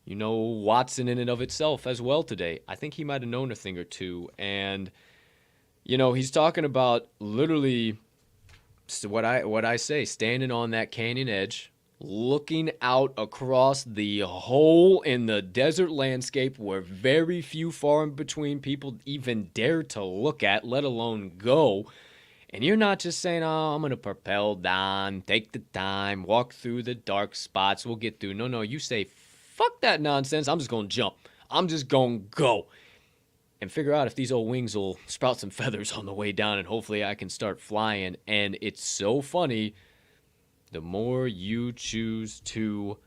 Watson in and of itself as well today, I think he might have known a thing or two. And he's talking about literally what I say, standing on that canyon edge, looking out across the hole in the desert landscape where very few far in between people even dare to look at, let alone go. And you're not just saying, oh, I'm going to propel down, take the time, walk through the dark spots, we'll get through. No, you say, fuck that nonsense, I'm just going to jump. I'm just going to go. And figure out if these old wings will sprout some feathers on the way down, and hopefully I can start flying. And it's so funny. The more you choose to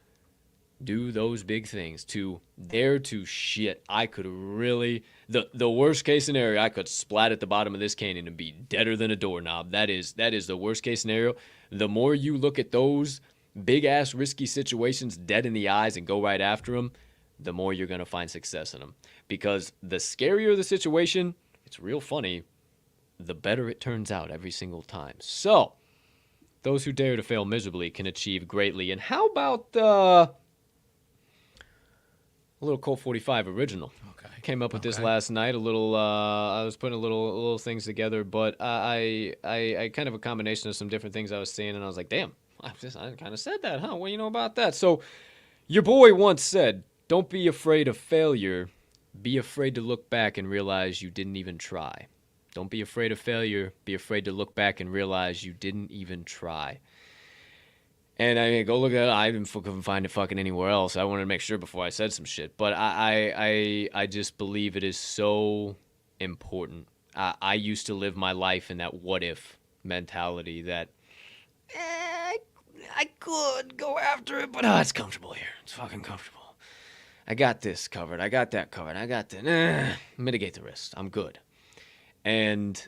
do those big things, to dare to shit, I could really, the worst case scenario, I could splat at the bottom of this canyon and be deader than a doorknob. That is the worst case scenario. The more you look at those big ass risky situations dead in the eyes and go right after them, the more you're going to find success in them. Because the scarier the situation, it's real funny, the better it turns out every single time. So, those who dare to fail miserably can achieve greatly. And how about a little Colt 45 original? Okay. I came up with this last night. I was putting a little things together, but I kind of a combination of some different things I was seeing, and I was like, damn, I kind of said that, huh? What do you know about that? So, your boy once said, Don't be afraid of failure. Be afraid to look back and realize you didn't even try. Don't be afraid of failure. Be afraid to look back and realize you didn't even try. And I mean, go look at it. I couldn't find it fucking anywhere else. I wanted to make sure before I said some shit. But I just believe it is so important. I used to live my life in that what if mentality that I could go after it, but it's comfortable here. It's fucking comfortable. I got this covered. I got that covered. I got that. Mitigate the risk. I'm good. And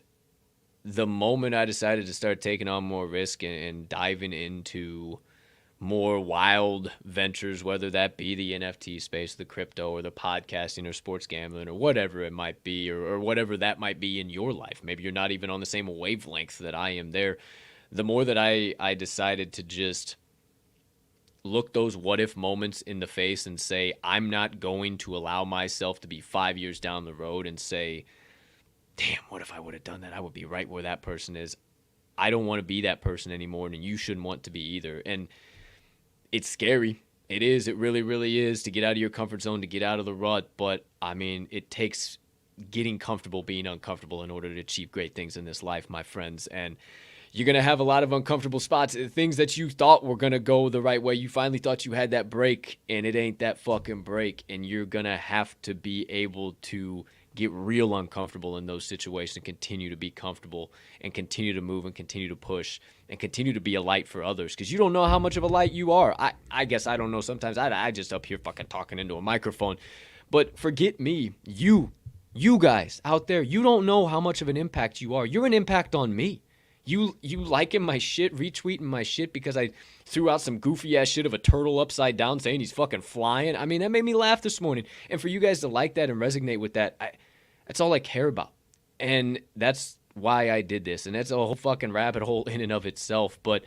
the moment I decided to start taking on more risk and diving into more wild ventures, whether that be the NFT space, the crypto, or the podcasting, or sports gambling, or whatever it might be, or whatever that might be in your life. Maybe you're not even on the same wavelength that I am there. The more that I decided to just look those what-if moments in the face and say, I'm not going to allow myself to be 5 years down the road and say, damn, what if I would have done that? I would be right where that person is. I don't want to be that person anymore, and you shouldn't want to be either. And it's scary. It is. It really, really is to get out of your comfort zone, to get out of the rut. But, I mean, it takes getting comfortable being uncomfortable in order to achieve great things in this life, my friends. And you're going to have a lot of uncomfortable spots, things that you thought were going to go the right way. You finally thought you had that break, and it ain't that fucking break. And you're going to have to be able to get real uncomfortable in those situations and continue to be comfortable and continue to move and continue to push and continue to be a light for others, because you don't know how much of a light you are. I guess I don't know sometimes. I just up here fucking talking into a microphone. But forget me. You guys out there, you don't know how much of an impact you are. You're an impact on me. You liking my shit, retweeting my shit because I threw out some goofy ass shit of a turtle upside down saying he's fucking flying. I mean, that made me laugh this morning. And for you guys to like that and resonate with that, that's all I care about. And that's why I did this. And that's a whole fucking rabbit hole in and of itself. But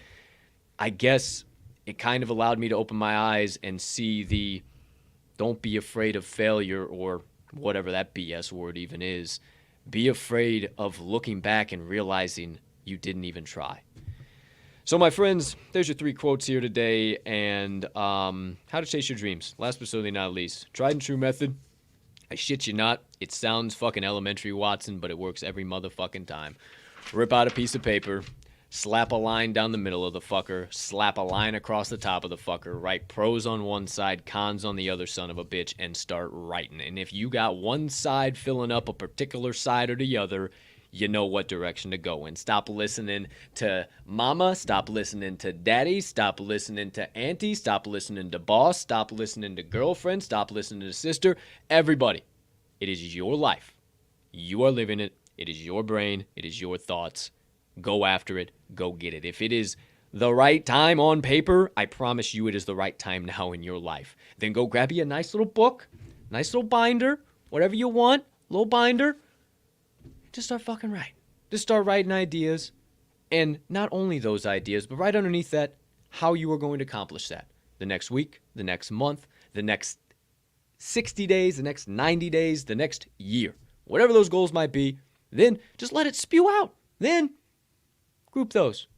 I guess it kind of allowed me to open my eyes and see the don't be afraid of failure, or whatever that BS word even is. Be afraid of looking back and realizing you didn't even try. So, my friends, there's your 3 quotes here today. And how to chase your dreams. Last but certainly not least, tried and true method. I shit you not. It sounds fucking elementary, Watson, but it works every motherfucking time. Rip out a piece of paper, slap a line down the middle of the fucker, slap a line across the top of the fucker, write pros on one side, cons on the other, son of a bitch, and start writing. And if you got one side filling up a particular side or the other, you know what direction to go in. Stop listening to mama. Stop listening to daddy. Stop listening to auntie. Stop listening to boss. Stop listening to girlfriend. Stop listening to sister. Everybody, it is your life. You are living it. It is your brain. It is your thoughts. Go after it. Go get it. If it is the right time on paper, I promise you it is the right time now in your life. Then go grab you a nice little book, nice little binder, whatever you want, little binder. Just start fucking writing. Just start writing ideas. And not only those ideas, but right underneath that, how you are going to accomplish that. The next week, the next month, the next 60 days, the next 90 days, the next year. Whatever those goals might be, then just let it spew out. Then group those.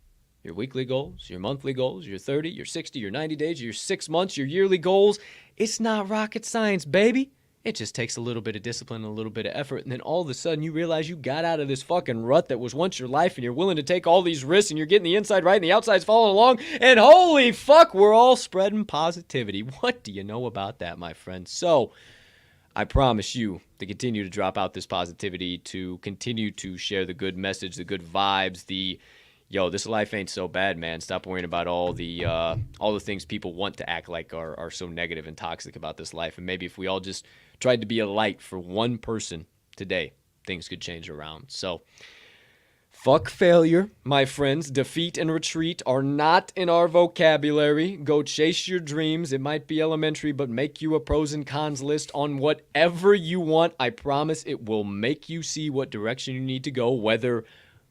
Your weekly goals, your monthly goals, your 30, your 60, your 90 days, your 6 months, your yearly goals. It's not rocket science, baby. It just takes a little bit of discipline and a little bit of effort, and then all of a sudden you realize you got out of this fucking rut that was once your life, and you're willing to take all these risks, and you're getting the inside right and the outside's following along, and holy fuck, we're all spreading positivity. What do you know about that, my friend? So, I promise you to continue to drop out this positivity, to continue to share the good message, the good vibes, this life ain't so bad, man. Stop worrying about all the things people want to act like are so negative and toxic about this life. And maybe if we all just tried to be a light for one person today, things could change around. So, fuck failure, my friends. Defeat and retreat are not in our vocabulary. Go chase your dreams. It might be elementary, but make you a pros and cons list on whatever you want. I promise it will make you see what direction you need to go, whether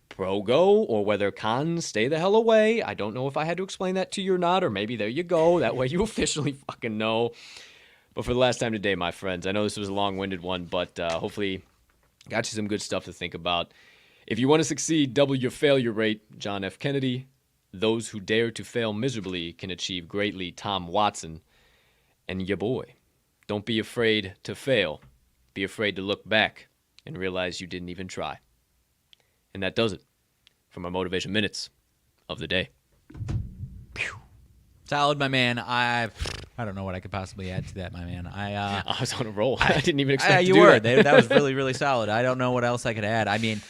pro go or whether cons stay the hell away. I don't know if I had to explain that to you or not, or maybe there you go. That way you officially fucking know. But for the last time today, my friends, I know this was a long-winded one, but hopefully got you some good stuff to think about. If you want to succeed, double your failure rate. John F. Kennedy. Those who dare to fail miserably can achieve greatly. Tom Watson. And your boy, Don't be afraid to fail. Be afraid to look back and realize you didn't even try. And that does it for my Motivation Minutes of the day. Solid, my man. I don't know what I could possibly add to that, my man. I was on a roll. I didn't even expect to do that. That was really, really solid. I don't know what else I could add. I mean,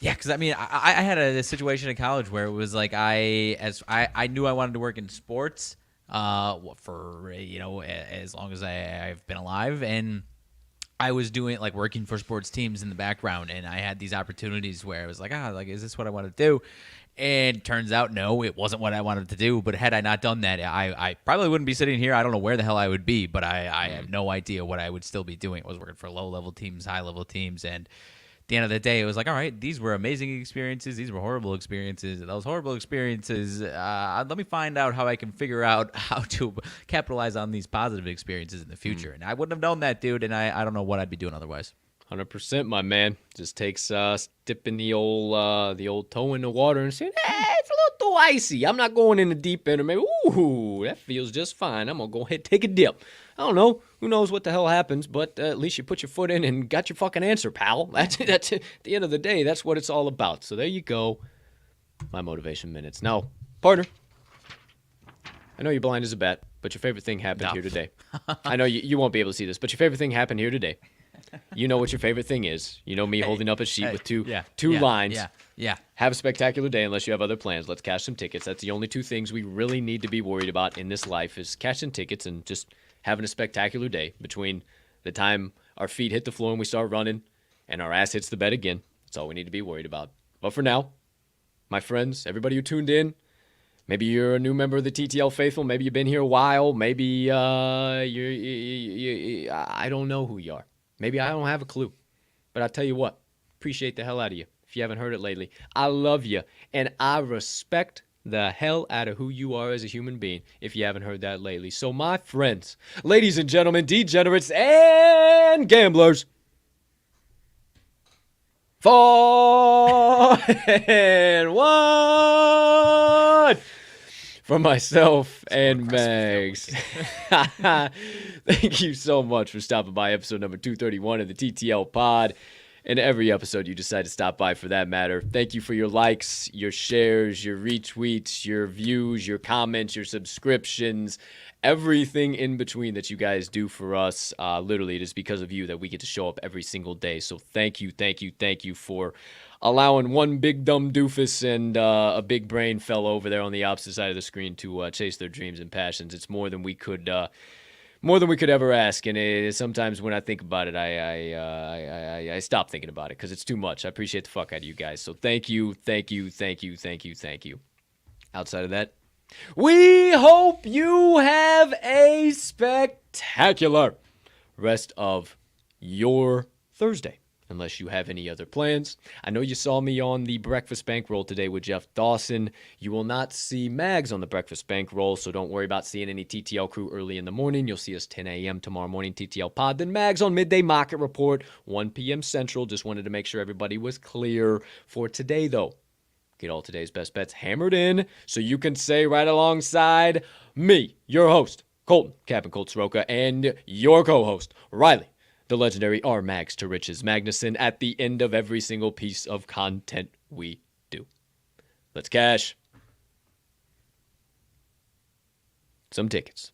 yeah, because I had a situation in college where it was like I knew I wanted to work in sports for as long as I've been alive, and I was doing like working for sports teams in the background, and I had these opportunities where I was like, is this what I want to do? And turns out, no, it wasn't what I wanted to do. But had I not done that, I probably wouldn't be sitting here. I don't know where the hell I would be, but I have no idea what I would still be doing. I was working for low-level teams, high-level teams, and at the end of the day, it was like, all right, these were amazing experiences. These were horrible experiences. Those horrible experiences, let me find out how I can figure out how to capitalize on these positive experiences in the future. And I wouldn't have known that, dude, and I don't know what I'd be doing otherwise. 100%, my man. Just takes dipping the old toe in the water and saying, it's a little too icy. I'm not going in the deep end, or maybe, ooh, that feels just fine. I'm going to go ahead and take a dip. I don't know. Who knows what the hell happens, but at least you put your foot in and got your fucking answer, pal. That's at the end of the day, that's what it's all about. So there you go. My Motivation Minutes. Now, partner, I know you're blind as a bat, but your favorite thing happened here today. I know you won't be able to see this, but your favorite thing happened here today. You know what your favorite thing is. You know me holding up a sheet with two lines. Yeah. Have a spectacular day unless you have other plans. Let's cash some tickets. That's the only two things we really need to be worried about in this life is cashing tickets and just having a spectacular day between the time our feet hit the floor and we start running and our ass hits the bed again. That's all we need to be worried about. But for now, my friends, everybody who tuned in, maybe you're a new member of the TTL faithful. Maybe you've been here a while. Maybe I don't know who you are. Maybe I don't have a clue. But I'll tell you what, appreciate the hell out of you if you haven't heard it lately. I love you, and I respect the hell out of who you are as a human being if you haven't heard that lately. So my friends, ladies and gentlemen, degenerates and gamblers, 4 and 1 for myself and Mags. Thank you so much for stopping by episode number 231 of the TTL Pod. And every episode you decide to stop by for that matter. Thank you for your likes, your shares, your retweets, your views, your comments, your subscriptions, everything in between that you guys do for us. Literally, it is because of you that we get to show up every single day. So thank you for allowing one big dumb doofus and a big brain fellow over there on the opposite side of the screen to chase their dreams and passions. It's more than we could ever ask, and sometimes when I think about it, I stop thinking about it because it's too much. I appreciate the fuck out of you guys. So thank you. Outside of that, we hope you have a spectacular rest of your Thursday. Unless you have any other plans. I know you saw me on the Breakfast Bankroll today with Jeff Dawson. You will not see Mags on the Breakfast Bankroll, so don't worry about seeing any TTL Crew early in the morning. You'll see us 10 a.m. tomorrow morning, TTL Pod. Then Mags on Midday Market Report, 1 p.m. Central. Just wanted to make sure everybody was clear for today, though. Get all today's best bets hammered in so you can say right alongside me, your host, Colton, Captain Colt Soroka, and your co-host, Riley, the legendary RMags to Riches Magnuson, at the end of every single piece of content we do. Let's cash some tickets.